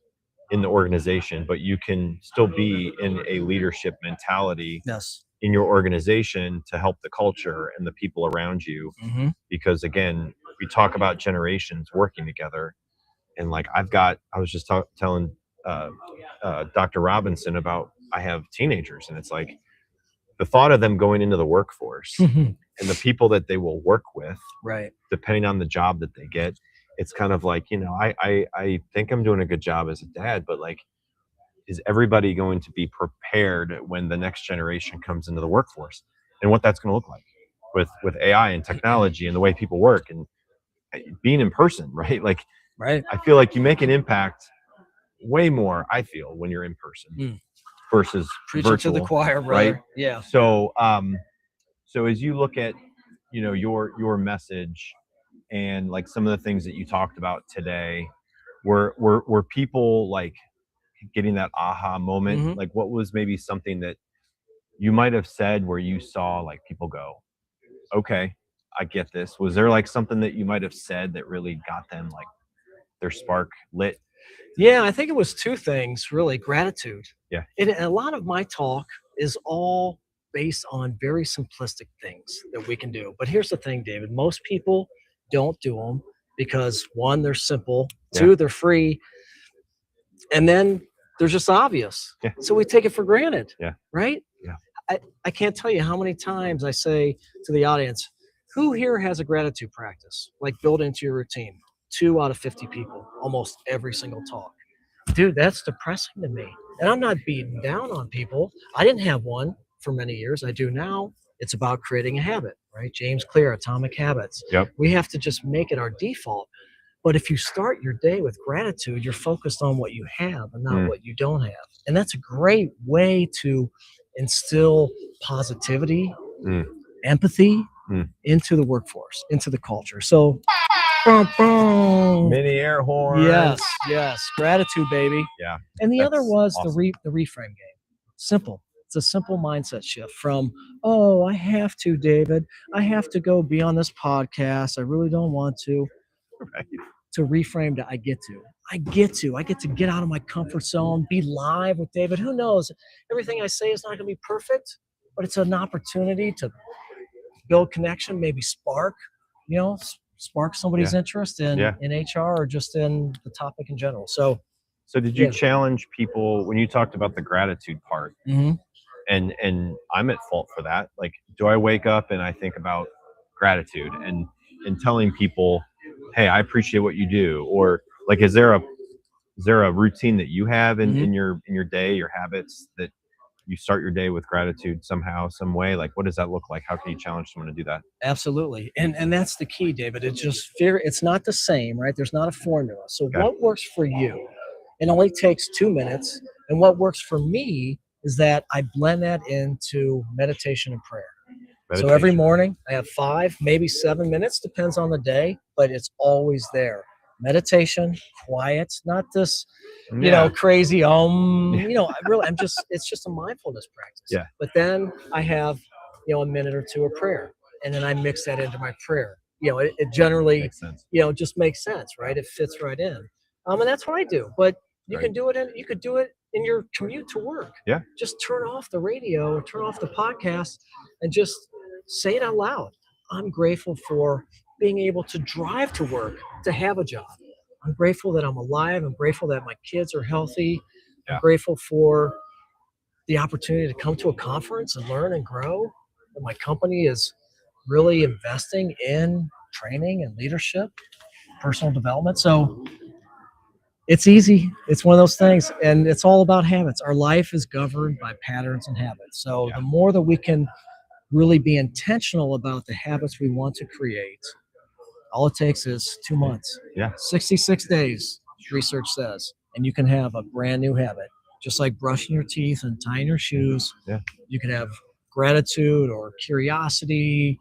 in the organization, but you can still be in a leadership mentality Yes. in your organization to help the culture and the people around you. Mm-hmm. Because again, we talk about generations working together, and like I was just telling Dr. Robinson about, I have teenagers, and it's like the thought of them going into the workforce and the people that they will work with, Right. depending on the job that they get, it's kind of like, I think I'm doing a good job as a dad, but like, is everybody going to be prepared when the next generation comes into the workforce, and what that's going to look like with AI and technology and the way people work and being in person, right? Like, Right. I feel like you make an impact way more, I feel, when you're in person versus Preaching virtual, to the choir, brother. right? Yeah. So, so as you look at, your message and like some of the things that you talked about today, were people like getting that aha moment? Mhm. Like, what was maybe something that you might have said where you saw like people go, okay, I get this? Was there like something that you might have said that really got them like their spark lit? Yeah, I think it was two things, really. Gratitude. Yeah. A lot of my talk is all based on very simplistic things that we can do. But here's the thing, David. Most people don't do them because, one, they're simple. Yeah. Two, they're free. And then they're just obvious. Yeah. So we take it for granted. Yeah. Right? Yeah. I can't tell you how many times I say to the audience, who here has a gratitude practice, like built into your routine? 2 out of 50 people, almost every single talk. Dude, that's depressing to me. And I'm not beating down on people. I didn't have one for many years. I do now. It's about creating a habit, right? James Clear, Atomic Habits. Yep. We have to just make it our default. But if you start your day with gratitude, you're focused on what you have and not what you don't have. And that's a great way to instill positivity, empathy into the workforce, into the culture. So, Mini air horn. Yes. Gratitude, baby. Yeah. And the other That's was awesome. the reframe game. Simple. It's a simple mindset shift from, oh, I have to, David. I have to go be on this podcast. I really don't want to. Right. To reframe to I get to. I get to get out of my comfort zone, be live with David. Who knows? Everything I say is not going to be perfect, but it's an opportunity to build connection, maybe spark somebody's interest in HR or just in the topic in general. So did you challenge people when you talked about the gratitude part? And I'm at fault for that. Like, do I wake up and I think about gratitude? And in telling people, hey, I appreciate what you do? Or like, is there a routine that you have in your day, your habits, that you start your day with gratitude somehow, some way? Like, what does that look like? How can you challenge someone to do that? Absolutely. And that's the key, David. It's just it's not the same, right? There's not a formula. So Okay. what works for you? It only takes 2 minutes. And what works for me is that I blend that into meditation and prayer. So every morning I have 5, maybe 7 minutes, depends on the day, but it's always there. Meditation, quiet, not this, crazy, it's just a mindfulness practice. Yeah. But then I have, a minute or two of prayer, and then I mix that into my prayer. It generally, makes sense. just makes sense, right? It fits right in. And that's what I do. But you could do it in your commute to work. Yeah. Just turn off the radio or turn off the podcast and just say it out loud. I'm grateful for being able to drive to work, to have a job. I'm grateful that I'm alive. I'm grateful that my kids are healthy. Yeah. I'm grateful for the opportunity to come to a conference and learn and grow. And my company is really investing in training and leadership, personal development. So it's easy. It's one of those things. And it's all about habits. Our life is governed by patterns and habits. So the more that we can really be intentional about the habits we want to create, all it takes is 2 months. Yeah. 66 days, research says, and you can have a brand new habit. Just like brushing your teeth and tying your shoes. Yeah. You can have gratitude or curiosity,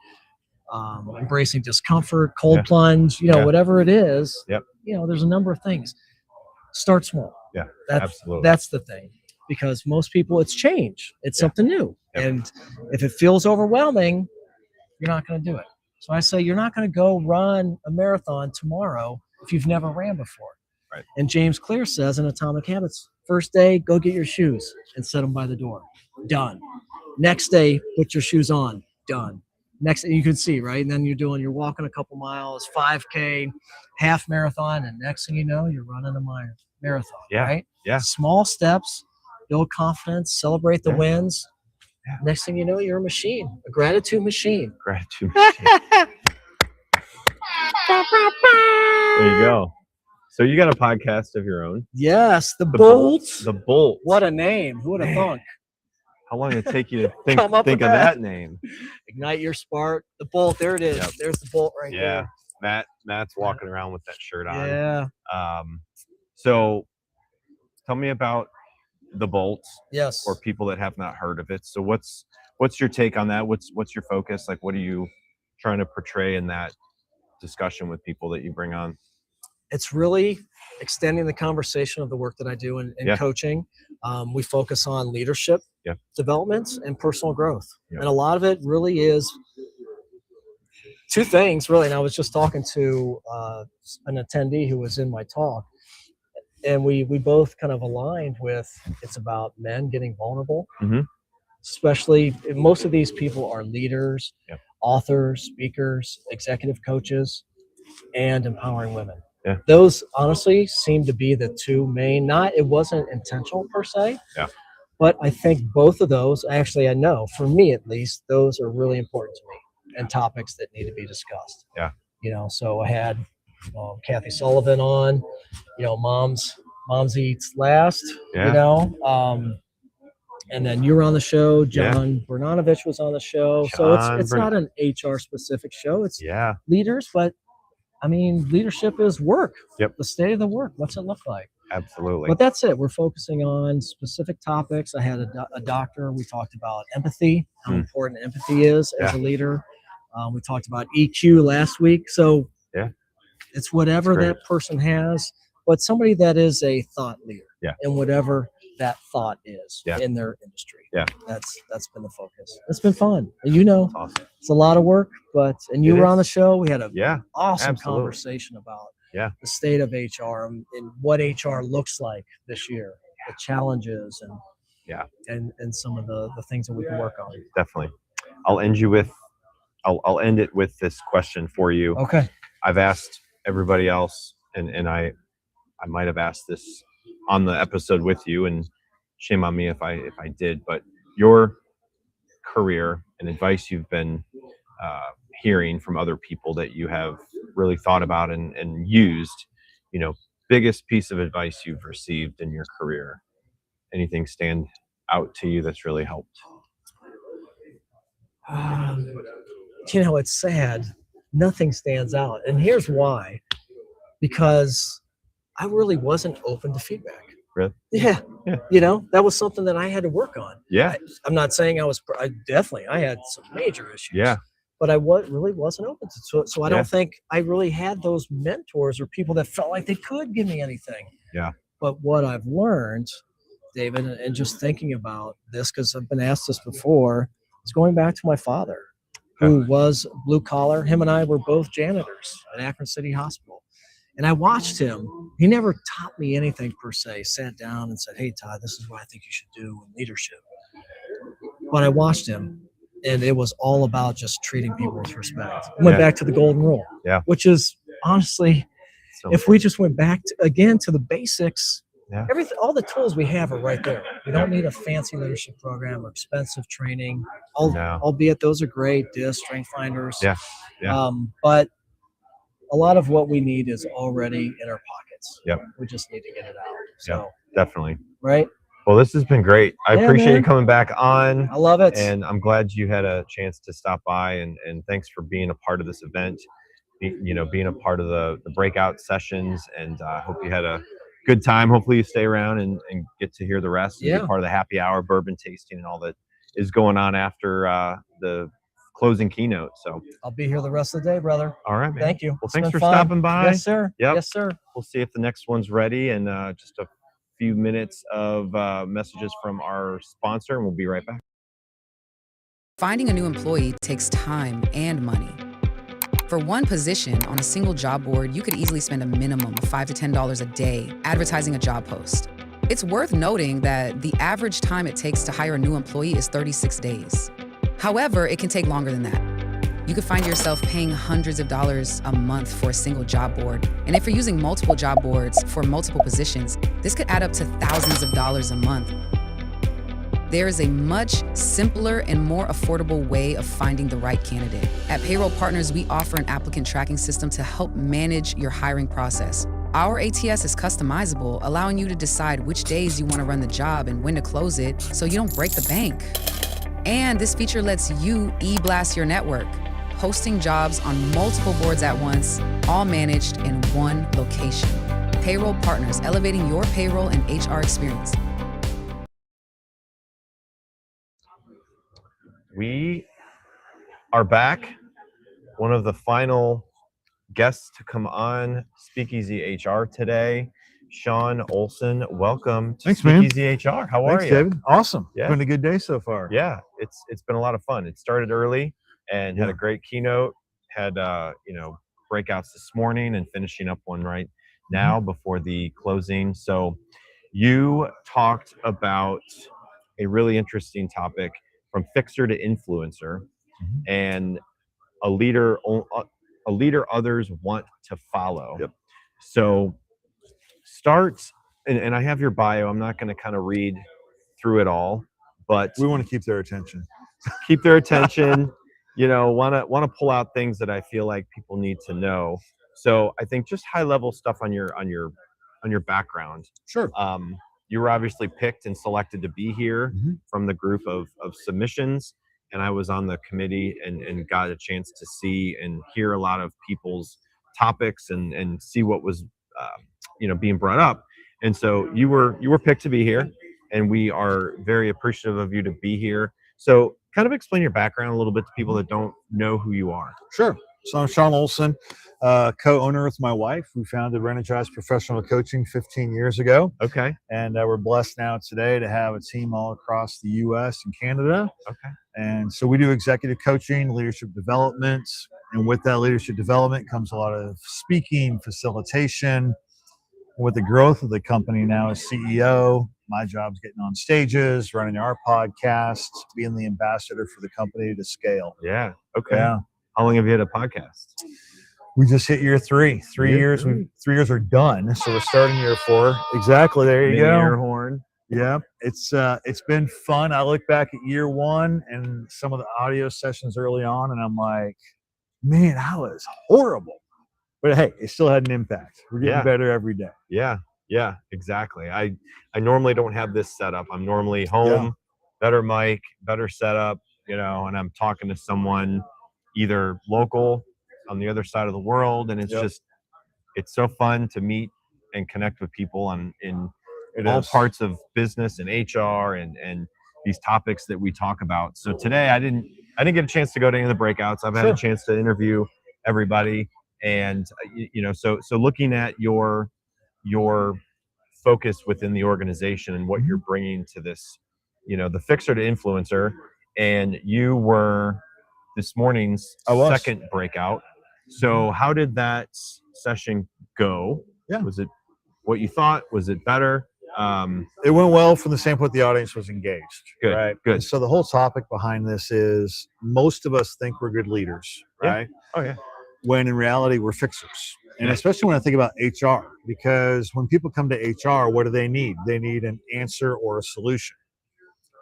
embracing discomfort, cold plunge, whatever it is. Yep. There's a number of things. Start small. Yeah, absolutely. That's the thing. Because most people, it's change. It's something new. Yep. And if it feels overwhelming, you're not going to do it. So I say you're not going to go run a marathon tomorrow if you've never ran before. Right. And James Clear says in Atomic Habits, first day, go get your shoes and set them by the door. Done. Next day, put your shoes on. Done. Next, you can see, right? And then you're walking a couple miles, 5K, half marathon, and next thing you know, you're running a marathon. Yeah. Right? Yeah. Small steps, build confidence, celebrate the wins. Yeah. Next thing you know, you're a machine, a gratitude machine. Gratitude machine. There you go. So you got a podcast of your own. Yes, the Bolt. The Bolt. What a name. Who would have thought? How long did it take you to think Come up of with that name? Ignite your spark. The Bolt. There it is. Yep. There's the Bolt right there. Matt's walking around with that shirt on. Yeah. So tell me about the Bolt. Yes. For people that have not heard of it. So what's your take on that? What's your focus? Like, what are you trying to portray in that discussion with people that you bring on? It's really extending the conversation of the work that I do in coaching. We focus on leadership development and personal growth. And a lot of it really is 2 things, really. And I was just talking to an attendee who was in my talk, and we both kind of aligned with it's about men getting vulnerable, especially most of these people are leaders, authors, speakers, executive coaches, and empowering women. Yeah. Those honestly seem to be the 2 main, it wasn't intentional per se, but I think both of those, actually I know, for me at least, those are really important to me and topics that need to be discussed. Yeah. So I had Kathy Sullivan on, Moms Eats Last, and then you were on the show. John Bernanovich was on the show. So it's not an HR specific show. It's leaders, but I mean, leadership is work. Yep. The state of the work. What's it look like? Absolutely. But that's it. We're focusing on specific topics. I had a doctor. We talked about empathy, how important empathy is as a leader. We talked about EQ last week. So it's whatever that person has, but somebody that is a thought leader and whatever that thought is in their industry. Yeah. That's been the focus. It's been fun. Awesome. It's a lot of work, and you were on the show. We had a awesome absolutely. Conversation about the state of HR and what HR looks like this year, the challenges and some of the things that we can work on. Definitely. I'll end it with this question for you. Okay. I've asked everybody else, and I might have asked this on the episode with you, and shame on me if I did, but your career and advice you've been hearing from other people that you have really thought about and used, biggest piece of advice you've received in your career? Anything stand out to you that's really helped? It's sad. Nothing stands out. And here's why. Because I really wasn't open to feedback. Really? Yeah. Yeah. That was something that I had to work on. Yeah. I'm not saying I had some major issues. Yeah. But I really wasn't open to it. So I don't think I really had those mentors or people that felt like they could give me anything. Yeah. But what I've learned, David, and just thinking about this, because I've been asked this before, is going back to my father, who was blue collar. Him and I were both janitors at Akron City Hospital. And I watched him. He never taught me anything per se, sat down and said, "Hey, Todd, this is what I think you should do in leadership." But I watched him, and it was all about just treating people with respect. I went back to the golden rule, which is honestly, if we just went back to the basics, everything, all the tools we have are right there. We don't need a fancy leadership program or expensive training, albeit those are great, DISC, Strength Finders. But a lot of what we need is already in our pockets. We just need to get it out. So definitely. Right. Well, this has been great. I appreciate you coming back on. I love it. And I'm glad you had a chance to stop by, and thanks for being a part of this event, being a part of the breakout sessions, and I hope you had a good time. Hopefully you stay around and get to hear the rest and be part of the happy hour, bourbon tasting, and all that is going on after the closing keynote. So I'll be here the rest of the day, brother. All right, man. Thank you. Well, thanks for stopping by. Yes, sir. Yep. Yes, sir. We'll see if the next one's ready, and just a few minutes of messages from our sponsor, and we'll be right back. Finding a new employee takes time and money. For one position on a single job board, you could easily spend a minimum of $5 to $10 a day advertising a job post. It's worth noting that the average time it takes to hire a new employee is 36 days. However, it can take longer than that. You could find yourself paying hundreds of dollars a month for a single job board. And if you're using multiple job boards for multiple positions, this could add up to thousands of dollars a month. There is a much simpler and more affordable way of finding the right candidate. At Payroll Partners, we offer an applicant tracking system to help manage your hiring process. Our ATS is customizable, allowing you to decide which days you want to run the job and when to close it so you don't break the bank. And this feature lets you e-blast your network, posting jobs on multiple boards at once, all managed in one location. Payroll Partners, elevating your payroll and HR experience. We are back. One of the final guests to come on SpeakEasy HR today, Sean Olson. Welcome to SpeakEasy HR. How are you? David. Awesome. Yeah. Been a good day so far. Yeah, it's been a lot of fun. It started early and had a great keynote. Had breakouts this morning and finishing up one right now before the closing. So you talked about a really interesting topic, from fixer to influencer, and a leader others want to follow. So start, and I have your bio. I'm not going to kind of read through it all, but we want to keep their attention. Keep their attention. Want to pull out things that I feel like people need to know. So I think just high level stuff on your background. Sure. You were obviously picked and selected to be here from the group of submissions, and I was on the committee and got a chance to see and hear a lot of people's topics and see what was being brought up. And so you were picked to be here, and we are very appreciative of you to be here. So kind of explain your background a little bit to people that don't know who you are. Sure. So I'm Sean Olson, co-owner with my wife. We founded Renergize Professional Coaching 15 years ago. Okay. And we're blessed now today to have a team all across the U.S. and Canada. Okay. And so we do executive coaching, leadership development. And with that leadership development comes a lot of speaking, facilitation. With the growth of the company now as CEO, my job's getting on stages, running our podcast, being the ambassador for the company to scale. Yeah. Okay. Yeah. How long have you had a podcast? We just hit year 3. 3 years. 3 years are done, so we're starting year 4. Exactly. There you go. Air horn. Yeah. It's been fun. I look back at year 1 and some of the audio sessions early on, and I'm like, man, that was horrible. But hey, it still had an impact. We're getting Yeah. better every day. Yeah, exactly. I normally don't have this setup. I'm normally home, better mic, better setup, and I'm talking to someone either local on the other side of the world, and it's so fun to meet and connect with people in all parts of business and HR and these topics that we talk about. So today I didn't get a chance to go to any of the breakouts. I've had a chance to interview everybody, and so looking at your focus within the organization and what you're bringing to this, the fixer to influencer, and you were this morning's second breakout. So how did that session go? Was it what you thought? Was it better? It went well from the standpoint the audience was engaged. Good, right? good. And so the whole topic behind this is most of us think we're good leaders, right? Oh yeah. When in reality we're fixers. And especially when I think about HR, because when people come to HR, what do they need? They need an answer or a solution.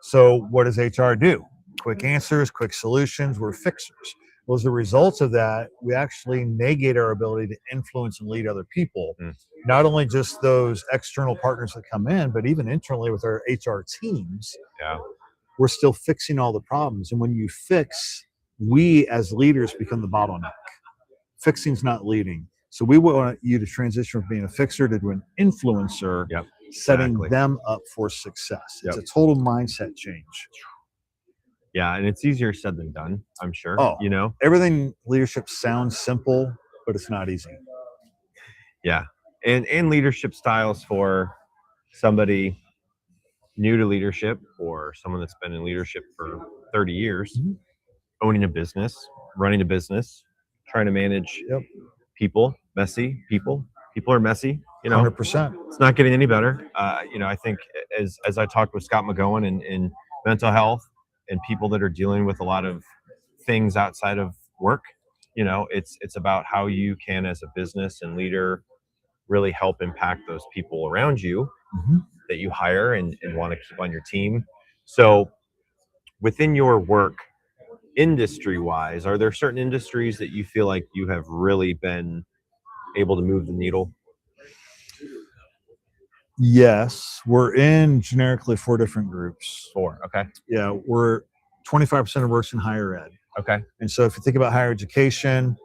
So what does HR do? Quick answers, quick solutions. We're fixers. Well, as a result of that, we actually negate our ability to influence and lead other people. Not only just those external partners that come in, but even internally with our HR teams. We're still fixing all the problems. And when you fix, we as leaders become the bottleneck. Fixing's not leading. So we want you to transition from being a fixer to an influencer, setting them up for success. It's a total mindset change. Yeah, and it's easier said than done, I'm sure. Everything leadership sounds simple, but it's not easy. Yeah. And leadership styles for somebody new to leadership or someone that's been in leadership for 30 years, owning a business, running a business, trying to manage people, messy people. People are messy, 100%. It's not getting any better. I think as I talked with Scott McGowan in mental health and people that are dealing with a lot of things outside of work, it's about how you can, as a business and leader, really help impact those people around you that you hire and want to keep on your team. So within your work, industry wise, are there certain industries that you feel like you have really been able to move the needle? Yes, we're in generically 4 different groups. 4, okay. Yeah, we're 25% of work's in higher ed. Okay. And so if you think about higher education,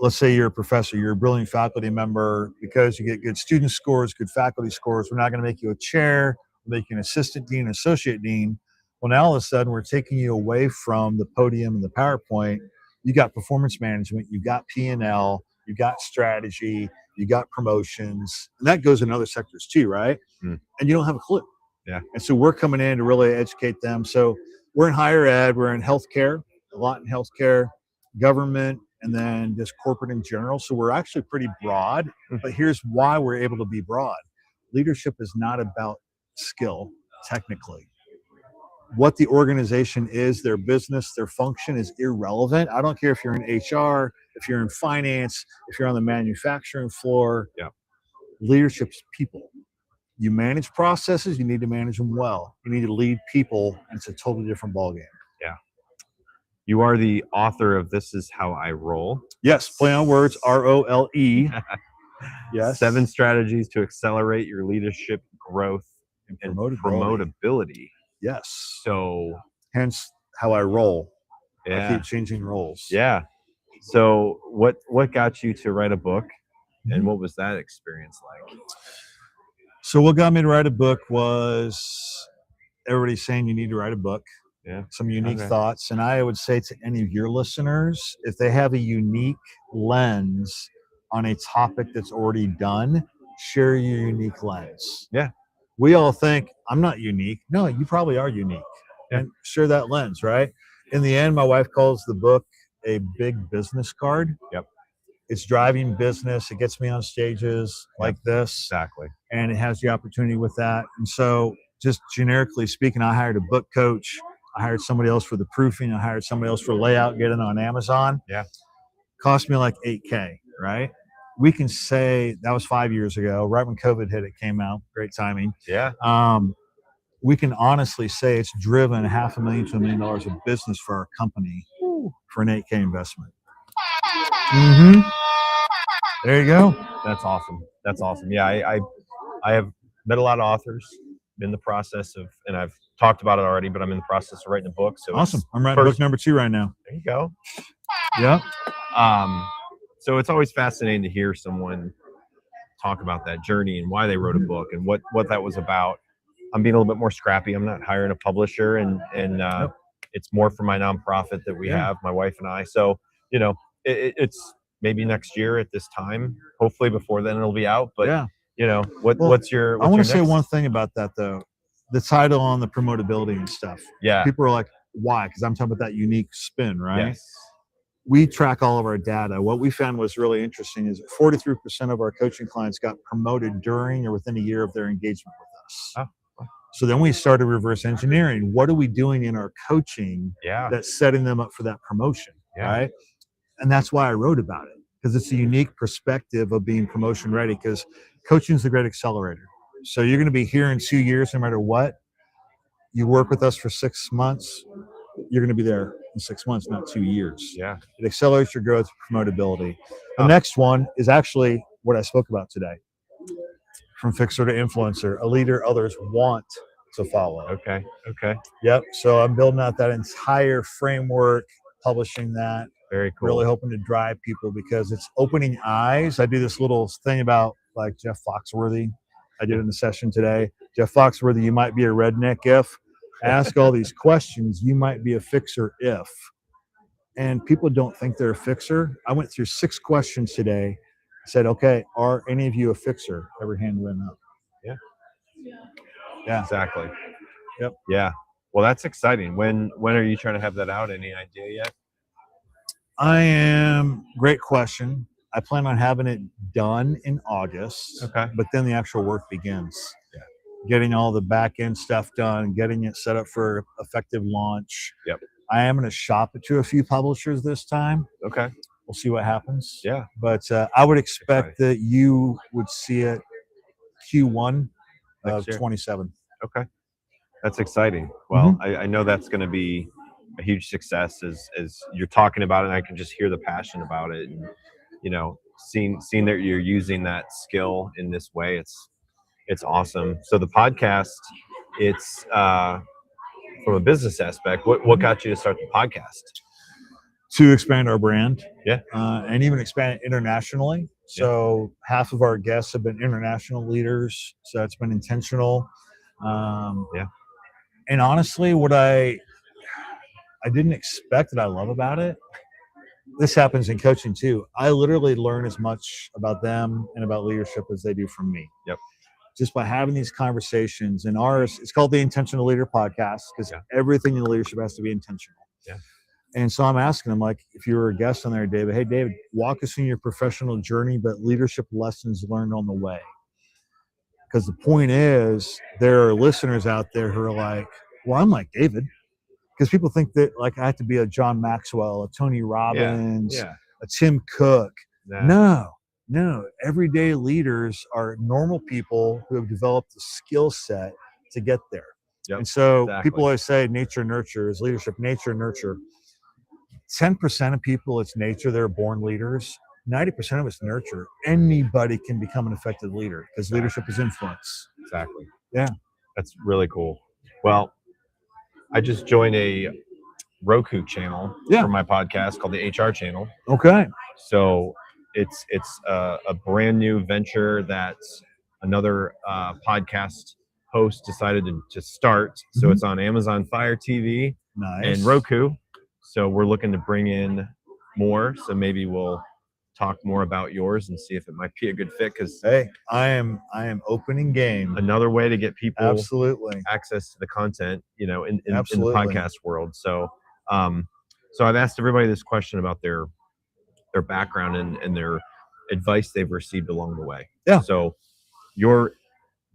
let's say you're a professor, you're a brilliant faculty member, because you get good student scores, good faculty scores, we're not going to make you a chair, we'll make you an assistant dean, associate dean. Well, now all of a sudden we're taking you away from the podium and the PowerPoint. You got performance management, you got P&L, you got strategy, you got promotions, and that goes in other sectors too, right? And you don't have a clue. Yeah. And so we're coming in to really educate them. So we're in higher ed, we're in healthcare, a lot in healthcare, government, and then just corporate in general. So we're actually pretty broad, but here's why we're able to be broad. Leadership is not about skill, technically. What the organization is, their business, their function is irrelevant. I don't care if you're in HR, if you're in finance, if you're on the manufacturing floor. Leadership's people. You manage processes, you need to manage them well. You need to lead people, and it's a totally different ballgame. Yeah. You are the author of This Is How I Roll. Yes, play on words, ROLE. Yes. 7 strategies to accelerate your leadership growth and promotability. Yes. So hence how I roll. Yeah. I keep changing roles. Yeah. So what got you to write a book, and what was that experience like? So what got me to write a book was everybody saying you need to write a book. Yeah. Some unique thoughts. And I would say to any of your listeners, if they have a unique lens on a topic that's already done, share your unique lens. Yeah. We all think I'm not unique. No, you probably are unique. And share that lens, right? In the end, my wife calls the book a big business card. Yep. It's driving business. It gets me on stages like this. Exactly. And it has the opportunity with that. And so just generically speaking, I hired a book coach. I hired somebody else for the proofing. I hired somebody else for layout, get it on Amazon. Yeah. Cost me like $8,000, right? We can say that was 5 years ago, right when COVID hit, it came out. Great timing. Yeah. We can honestly say it's driven $500,000 to $1 million of business for our company for an $8,000 investment. Mm-hmm. There you go. That's awesome. That's awesome. Yeah, I have met a lot of authors. Been in the process of, and I've talked about it already, but I'm in the process of writing a book. So Awesome. it's I'm writing book first. number 2 right now. There you go. Yep. So it's always fascinating to hear someone talk about that journey and why they wrote a book and what that was about. I'm being a little bit more scrappy. I'm not hiring a publisher, and it's more for my nonprofit that we have, my wife and I. So it's maybe next year at this time. Hopefully before then it'll be out. But what's your? I want to your say next? one thing about that though. The title on the promotability and stuff. Yeah. People are like, why? Because I'm talking about that unique spin, right? Yes. We track all of our data. What we found was really interesting is 43% of our coaching clients got promoted during or within a year of their engagement with us. Oh. So then we started reverse engineering. What are we doing in our coaching Yeah. that's setting them up for that promotion, right? And that's why I wrote about it, because it's a unique perspective of being promotion ready, because coaching is the great accelerator. So you're going to be here in 2 years no matter what. You work with us for 6 months, you're going to be there in 6 months, not 2 years. Yeah. It accelerates your growth, promotability. The next one is actually what I spoke about today. From fixer to influencer, a leader others want to follow. Okay. Yep. So I'm building out that entire framework, publishing that. Very cool. Really hoping to drive people because it's opening eyes. I do this little thing about like Jeff Foxworthy. I did in the session today. Jeff Foxworthy, you might be a redneck if. Ask all these questions. You might be a fixer if. And people don't think they're a fixer. I went through 6 questions today. I said, okay, are any of you a fixer? Every hand went up. Yeah. Exactly. Yep. Yeah. Well, that's exciting. When are you trying to have that out? Any idea yet? Great question. I plan on having it done in August. Okay. But then the actual work begins. Yeah. Getting all the back end stuff done, getting it set up for effective launch. Yep. I am going to shop it to a few publishers this time. Okay. We'll see what happens. Yeah. But I would expect that you would see it Q1 of 27. Okay. That's exciting. Well, I know that's going to be a huge success as you're talking about it. And I can just hear the passion about it, and seeing that you're using that skill in this way, it's awesome. So the podcast, it's from a business aspect. What got you to start the podcast? To expand our brand, Yeah, and even expand it internationally. So half of our guests have been international leaders, so that's been intentional. And honestly, what I didn't expect that I love about it, this happens in coaching too. I literally learn as much about them and about leadership as they do from me. Yep. Just by having these conversations. And ours, it's called the Intentional Leader Podcast, because everything in leadership has to be intentional. Yeah. And so I'm asking them, like, if you were a guest on there, David, hey, David, walk us in your professional journey, but leadership lessons learned on the way. Because the point is, there are listeners out there who are like, well, I'm like David. Because people think that, like, I have to be a John Maxwell, a Tony Robbins, a Tim Cook. No. Everyday leaders are normal people who have developed the skill set to get there. Yep. And so people always say nature nurture is leadership, nature nurture. 10% of people, it's nature. They're born leaders. 90% of it's nurture. Anybody can become an effective leader because leadership is influence. Exactly. Yeah. That's really cool. Well, I just joined a Roku channel for my podcast called the HR channel. Okay. So it's a brand new venture that another podcast host decided to start. So it's on Amazon Fire TV and Roku. So we're looking to bring in more. So maybe we'll talk more about yours and see if it might be a good fit. Because hey, I am opening game. Another way to get people absolutely access to the content, in the podcast world. So so I've asked everybody this question about their background and their advice they've received along the way. Yeah. So your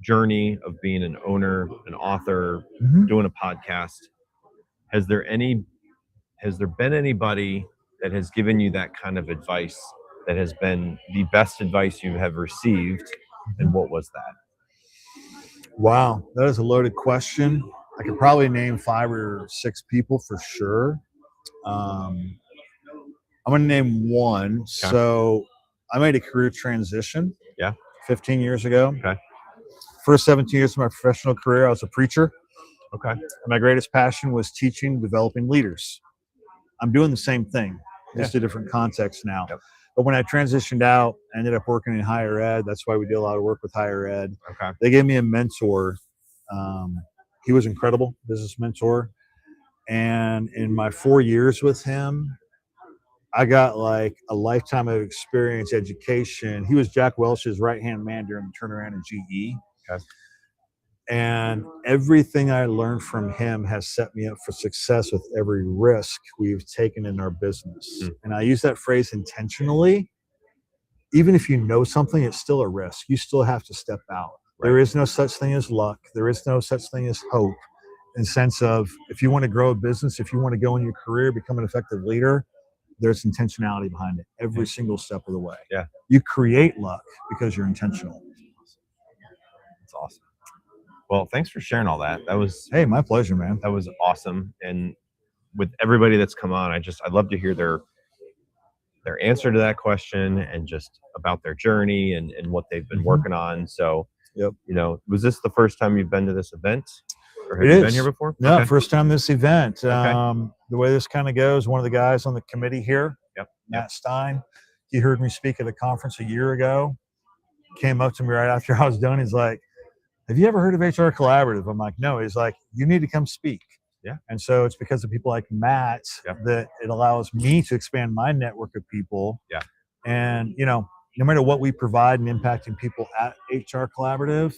journey of being an owner, an author, doing a podcast, has there been anybody that has given you that kind of advice that has been the best advice you have received, and what was that? Wow, that is a loaded question. I could probably name 5 or 6 people for sure. I I'm going to name one. So I made a career transition. Yeah. 15 years ago. Okay. First 17 years of my professional career, I was a preacher. Okay. And my greatest passion was teaching, developing leaders. I'm doing the same thing, just a different context now. Yep. But when I transitioned out, I ended up working in higher ed. That's why we do a lot of work with higher ed. Okay. They gave me a mentor. He was incredible, business mentor. And in my 4 years with him, I got like a lifetime of experience, education. He was Jack Welch's right-hand man during the turnaround in GE. Okay. And everything I learned from him has set me up for success with every risk we've taken in our business. And I use that phrase intentionally. Even if you know something, it's still a risk. You still have to step out. Right. There is no such thing as luck. There is no such thing as hope. In sense of, if you want to grow a business, if you want to go in your career, become an effective leader, there's intentionality behind it every single step of the way. Yeah. You create luck because you're intentional. That's awesome. Well, thanks for sharing all that. That was, hey, my pleasure, man. That was awesome. And with everybody that's come on, I'd love to hear their answer to that question and just about their journey and what they've been working on. So, yep. You know, was this the first time you've been to this event? Or have you been here before? No, okay. First time this event. Okay. The way this kind of goes, one of the guys on the committee here, Matt Stein, he heard me speak at a conference a year ago, came up to me right after I was done. He's like, have you ever heard of HR Collaborative? I'm like, no. He's like, you need to come speak. Yeah. And so it's because of people like Matt that it allows me to expand my network of people. Yeah. And, you know, no matter what we provide in impacting people at HR Collaborative,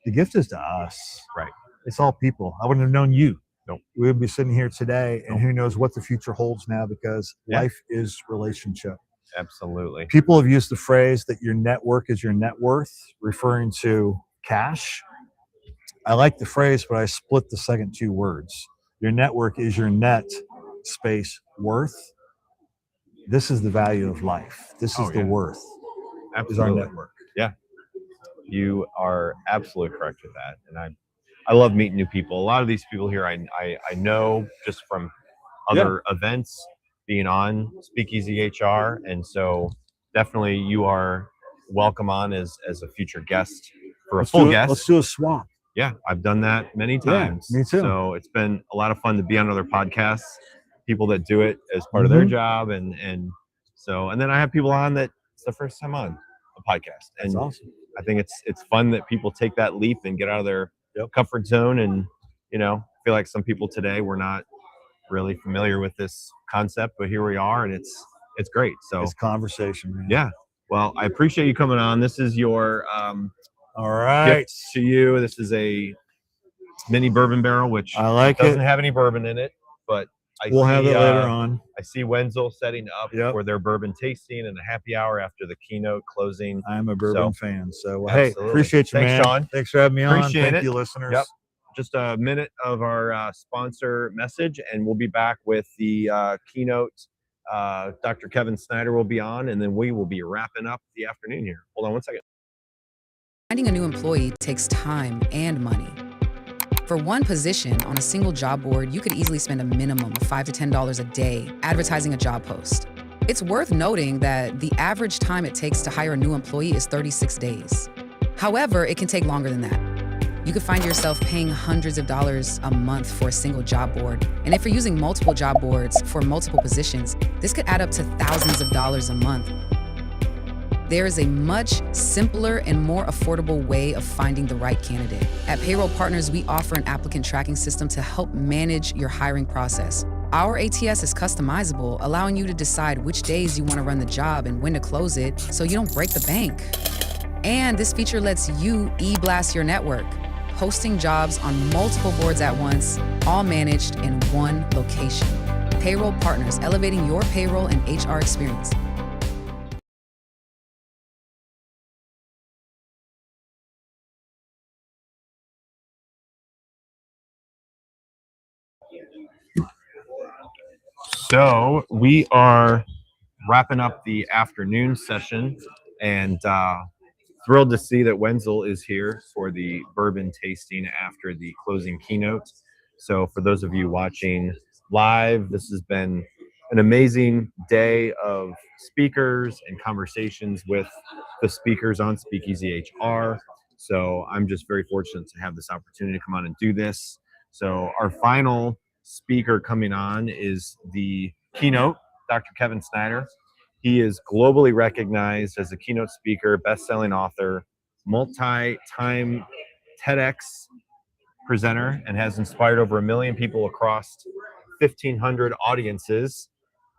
the gift is to us. Right. It's all people. I wouldn't have known you. Nope. We would be sitting here today, and who knows what the future holds now, because life is relationship. Absolutely. People have used the phrase that your network is your net worth, referring to cash. I like the phrase, but I split the second two words. Your network is your net space worth. This is the value of life. This is the worth. Absolutely. Is our network. Yeah. You are absolutely correct with that. And I love meeting new people. A lot of these people here I know just from other events, being on SpeakEasy HR. And so definitely you are welcome on as a future guest for a full guest. Let's do a swap. Yeah, I've done that many times. Me too. So it's been a lot of fun to be on other podcasts, people that do it as part of their job. And then I have people on that it's the first time on a podcast. And that's awesome. I think it's fun that people take that leap and get out of their comfort zone. And, you know, I feel like some people today were not really familiar with this concept, but here we are, and it's great. So it's conversation, man. Yeah. Well, I appreciate you coming on. This is your all right gift to you. This is a mini bourbon barrel, which I like doesn't have any bourbon in it, but we'll have it later on. I see Wenzel setting up for their bourbon tasting and a happy hour after the keynote closing. I'm a bourbon fan. So, hey, appreciate you, Thanks, man. Sean. Thanks for having me on. Appreciate Thank it. you, listeners. Yep. Just a minute of our sponsor message, and we'll be back with the keynote. Dr. Kevin Snyder will be on, and then we will be wrapping up the afternoon here. Hold on one second. Finding a new employee takes time and money. For one position on a single job board, you could easily spend a minimum of $5 to $10 a day advertising a job post. It's worth noting that the average time it takes to hire a new employee is 36 days. However, it can take longer than that. You could find yourself paying hundreds of dollars a month for a single job board. And if you're using multiple job boards for multiple positions, this could add up to thousands of dollars a month. There is a much simpler and more affordable way of finding the right candidate. At Payroll Partners, we offer an applicant tracking system to help manage your hiring process. Our ATS is customizable, allowing you to decide which days you want to run the job and when to close it so you don't break the bank. And this feature lets you e-blast your network, posting jobs on multiple boards at once, all managed in one location. Payroll Partners, elevating your payroll and HR experience. So we are wrapping up the afternoon session, and thrilled to see that Wenzel is here for the bourbon tasting after the closing keynote. So for those of you watching live, this has been an amazing day of speakers and conversations with the speakers on SpeakEasy HR. So I'm just very fortunate to have this opportunity to come on and do this. So our final speaker coming on is the keynote, Dr. Kevin Snyder. He is globally recognized as a keynote speaker, best-selling author, multi-time TEDx presenter, and has inspired over 1 million people across 1,500 audiences.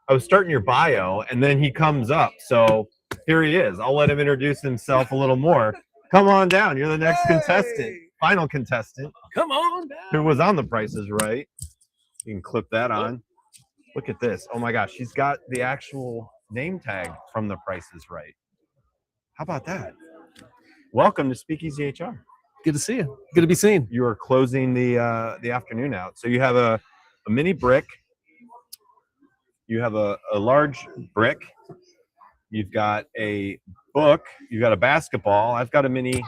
I was starting your bio, and then he comes up. So here he is. I'll let him introduce himself a little more. Come on down. You're the next contestant, final contestant. Come on down. Who was on The Price is Right. You can clip that on. Look at this. Oh my gosh, she's got the actual name tag from The Price is Right. How about that? Welcome to SpeakEasy HR. Good to see you. Good to be seen. You are closing the afternoon out. So you have a mini brick. You have a large brick. You've got a book. You've got a basketball. I've got a mini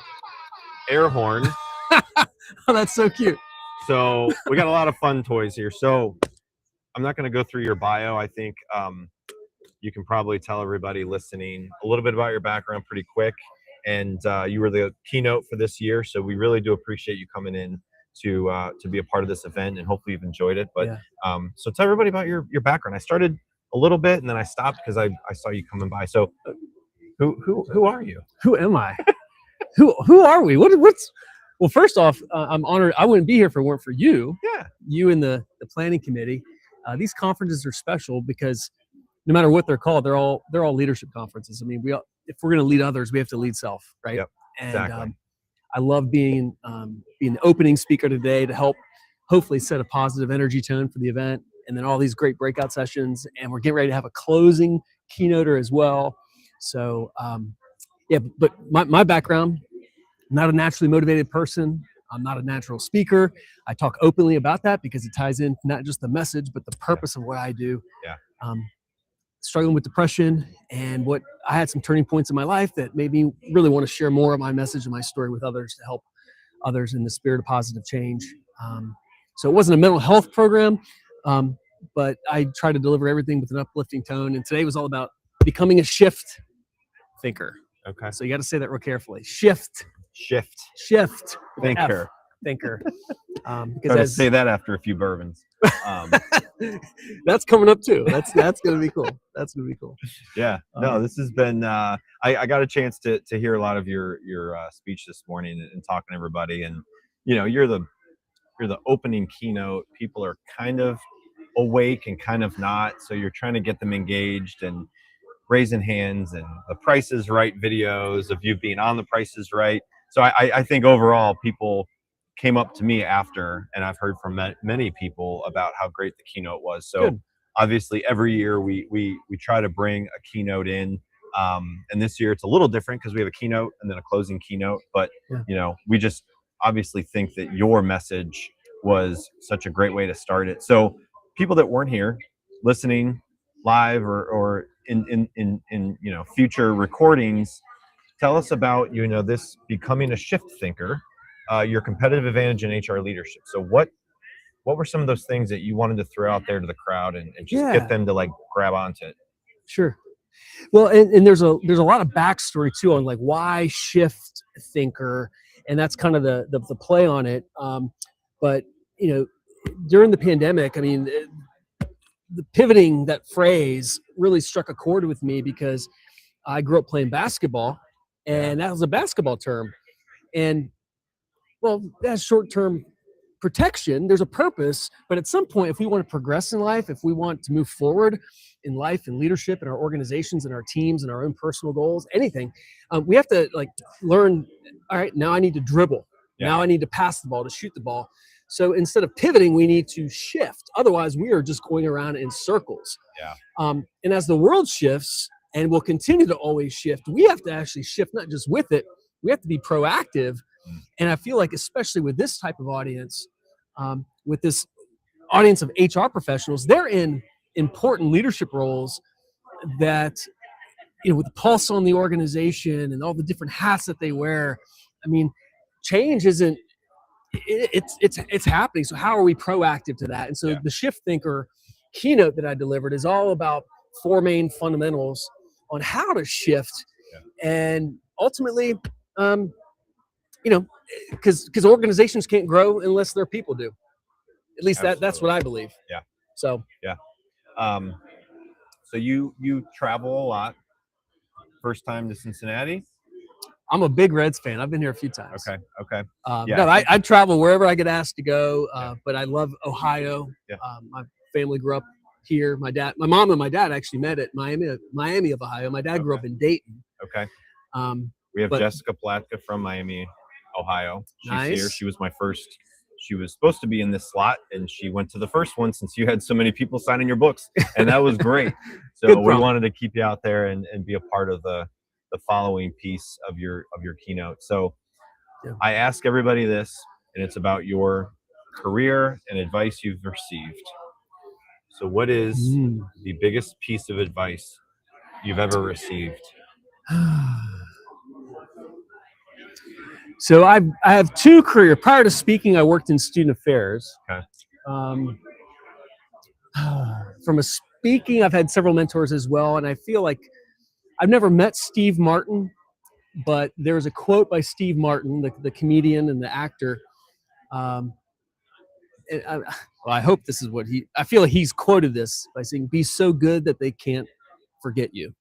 air horn. Oh, that's so cute. So we got a lot of fun toys here. So I'm not going to go through your bio. I think you can probably tell everybody listening a little bit about your background pretty quick. And you were the keynote for this year. So we really do appreciate you coming in to be a part of this event, and hopefully you've enjoyed it. But yeah. So tell everybody about your background. I started a little bit and then I stopped because I saw you coming by. So who are you? Who am I? who are we? What's well, first off, I'm honored. I wouldn't be here if it weren't for you. Yeah. You and the planning committee. These conferences are special because no matter what they're called, they're all leadership conferences. I mean, if we're going to lead others, we have to lead self, right? Yep, and, exactly. I love being the opening speaker today to help hopefully set a positive energy tone for the event, and then all these great breakout sessions. And we're getting ready to have a closing keynoter as well. So yeah, but my background, I'm not a naturally motivated person. I'm not a natural speaker. I talk openly about that because it ties in not just the message, but the purpose of what I do. Yeah. Struggling with depression, and I had some turning points in my life that made me really want to share more of my message and my story with others to help others in the spirit of positive change. So it wasn't a mental health program, but I try to deliver everything with an uplifting tone. And today was all about becoming a shift thinker. Okay. So you got to say that real carefully. Shift. Thinker. Thinker. Because I say that after a few bourbons. That's coming up too. That's gonna be cool. That's gonna be cool. Yeah. No, this has been. I got a chance to hear a lot of your speech this morning and talking to everybody, and you're the opening keynote. People are kind of awake and kind of not, so you're trying to get them engaged and raising hands, and the Price is Right videos of you being on the Price is Right. So I think overall people came up to me after, and I've heard from many people about how great the keynote was. So good. Obviously every year we try to bring a keynote in, and this year it's a little different because we have a keynote and then a closing keynote. But we just obviously think that your message was such a great way to start it. So people that weren't here listening live or in future recordings, tell us about this becoming a shift thinker, your competitive advantage in HR leadership. So what were some of those things that you wanted to throw out there to the crowd and just get them to grab onto it? Sure. Well, and there's a lot of backstory too on why shift thinker, and that's kind of the play on it. But during the pandemic, I mean, the pivoting, that phrase really struck a chord with me because I grew up playing basketball, and that was a basketball term. And well, that's short-term protection. There's a purpose, but at some point, if we want to progress in life, if we want to move forward in life and leadership in our organizations and our teams and our own personal goals, anything, we have to learn, all right, now I need to dribble. Yeah. Now I need to pass the ball, to shoot the ball. So instead of pivoting, we need to shift. Otherwise, we are just going around in circles. Yeah. And as the world shifts, and will continue to always shift, we have to actually shift, not just with it, we have to be proactive. And I feel like, especially with this type of audience, with this audience of HR professionals, they're in important leadership roles that, with the pulse on the organization and all the different hats that they wear. I mean, change isn't, it's happening. So how are we proactive to that? And so the shift thinker keynote that I delivered is all about 4 main fundamentals on how to shift, and ultimately, because organizations can't grow unless their people do. At least that's what I believe. Yeah. So So you travel a lot. First time to Cincinnati? I'm a big Reds fan. I've been here a few times. Okay. No, I travel wherever I get asked to go, but I love Ohio. Yeah. My family grew up here. My mom and my dad actually met at Miami of Ohio. My dad grew up in Dayton. Okay. We have Jessica Platka from Miami, Ohio. She's here. She was my first. She was supposed to be in this slot, and she went to the first one since you had so many people signing your books, and that was great. So we wanted to keep you out there and be a part of the following piece of your keynote. So I ask everybody this, and it's about your career and advice you've received. So what is the biggest piece of advice you've ever received? So I have 2 careers. Prior to speaking, I worked in student affairs. Okay. From a speaking, I've had several mentors as well, and I feel like I've never met Steve Martin, but there's a quote by Steve Martin, the comedian and the actor. I hope this is what I feel like he's quoted this by saying, "Be so good that they can't forget you."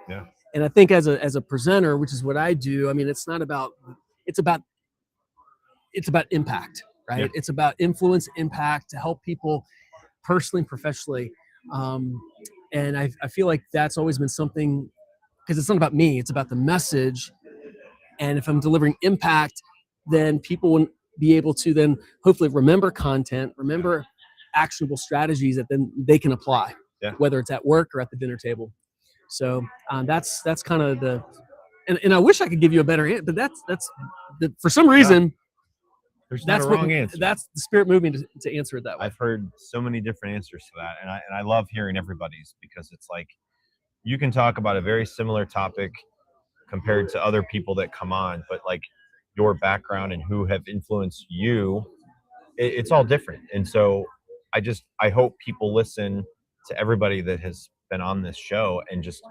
Yeah. And I think as a presenter, which is what I do, I mean, it's about impact, right? Yeah. It's about influence, impact, to help people personally and professionally. And I feel like that's always been something, because it's not about me, it's about the message. And if I'm delivering impact, then people will be able to then hopefully remember content, remember actionable strategies that then they can apply, whether it's at work or at the dinner table. So that's kind of and I wish I could give you a better answer, but that's for some reason. There's not a wrong answer. That's the spirit moving to answer it that way. I've heard so many different answers to that, and I love hearing everybody's, because it's like you can talk about a very similar topic compared to other people that come on, but like your background and who have influenced you, it's all different. And so I hope people listen to everybody that has been on this show, and just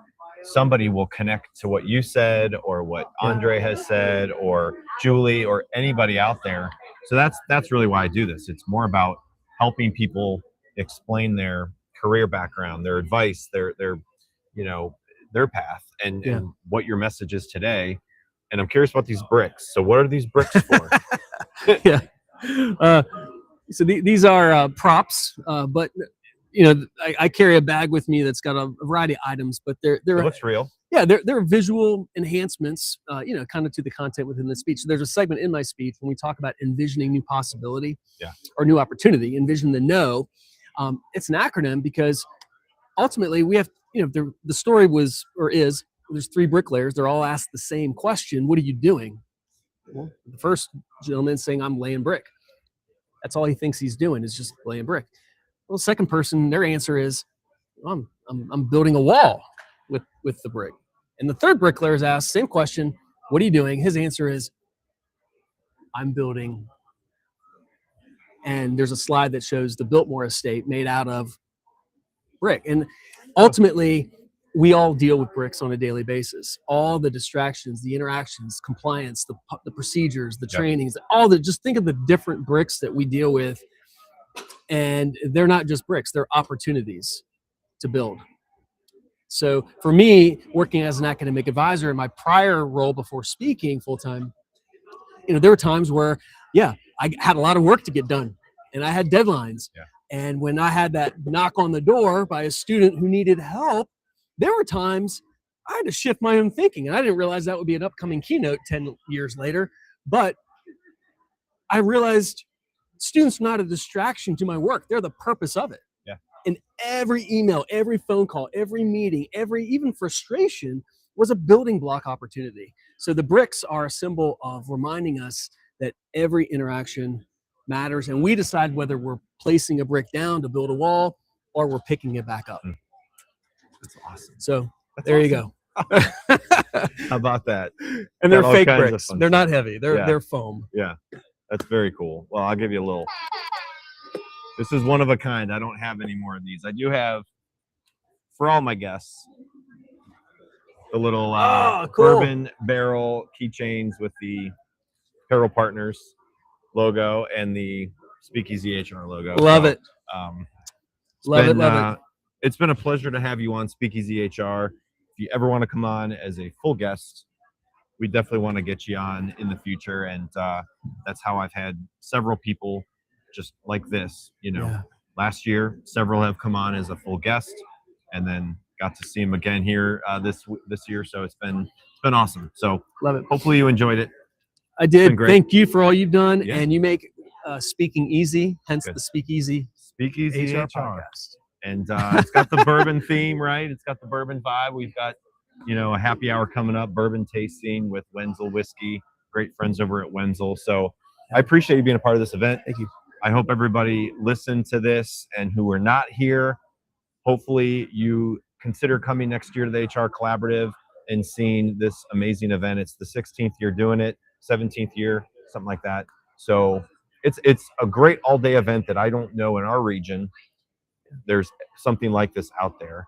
somebody will connect to what you said, or what Andre has said, or Julie, or anybody out there. So that's really why I do this. It's more about helping people explain their career background, their advice, their path, and what your message is today. And I'm curious about these bricks. So what are these bricks for? So these are props, but I carry a bag with me that's got a variety of items, but they're It looks real. Yeah, they're visual enhancements, kind of to the content within the speech. So there's a segment in my speech when we talk about envisioning new possibility or new opportunity. Envision the know. It's an acronym because ultimately we have, the story is there's 3 bricklayers. They're all asked the same question: what are you doing? Well, the first gentleman saying, I'm laying brick. That's all he thinks he's doing, is just laying brick. Well, the second person, their answer is, I'm building a wall with the brick. And the third bricklayer is asked, same question, what are you doing? His answer is, I'm building. And there's a slide that shows the Biltmore estate made out of brick. And ultimately, we all deal with bricks on a daily basis. All the distractions, the interactions, compliance, the procedures, the trainings, just think of the different bricks that we deal with. And they're not just bricks, they're opportunities to build. So for me, working as an academic advisor in my prior role before speaking full-time, there were times where, I had a lot of work to get done and I had deadlines. Yeah. And when I had that knock on the door by a student who needed help, there were times I had to shift my own thinking. And I didn't realize that would be an upcoming keynote 10 years later. But I realized students are not a distraction to my work. They're the purpose of it. Yeah. And every email, every phone call, every meeting, even frustration was a building block opportunity. So the bricks are a symbol of reminding us that every interaction matters. And we decide whether we're placing a brick down to build a wall or we're picking it back up. That's awesome. So That's there awesome. you go. How about that? And they're Got all fake kinds of bricks. fun They're stuff. not heavy. They're foam. Yeah, that's very cool. Well, I'll give you a little. This is one of a kind. I don't have any more of these. I do have, for all my guests, the little Oh, cool. bourbon barrel keychains with the Apparel Partners logo and the SpeakEasy HR logo. Love it. It's Love been, it. Love it. It's been a pleasure to have you on SpeakEasy HR. If you ever want to come on as a full guest, we definitely want to get you on in the future. And that's how I've had several people just like this. You know, Yeah. last year, several have come on as a full guest, and then got to see them again here this year. So it's been awesome. So Love it. hopefully you enjoyed it. I did. great. Thank you for all you've done. Yeah. And you make speaking easy, hence Good. the SpeakEasy SpeakEasy HR HR. podcast. And it's got the bourbon theme, right? It's got the bourbon vibe. We've got, you know, a happy hour coming up, bourbon tasting with Wenzel Whiskey. Great friends over at Wenzel. So I appreciate you being a part of this event. Thank you. I hope everybody listened to this, and who are not here, hopefully you consider coming next year to the HR Collaborative and seeing this amazing event. It's the 16th year doing it, 17th year, something like that. So it's a great all-day event that I don't know in our region there's something like this out there.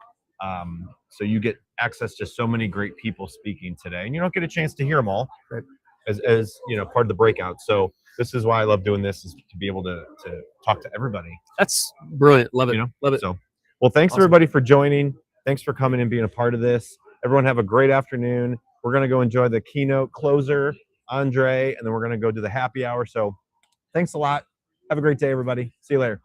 So you get access to so many great people speaking today, and you don't get a chance to hear them all, Right. as you know, part of the breakout. So this is why I love doing this, is to be able to talk to everybody. That's brilliant. Love it. You know, Love it. So, well, thanks Awesome. everybody for joining. Thanks for coming and being a part of this. Everyone have a great afternoon. We're gonna go enjoy the keynote closer, Andre, and then we're gonna go do the happy hour. So, thanks a lot. Have a great day, everybody. See you later.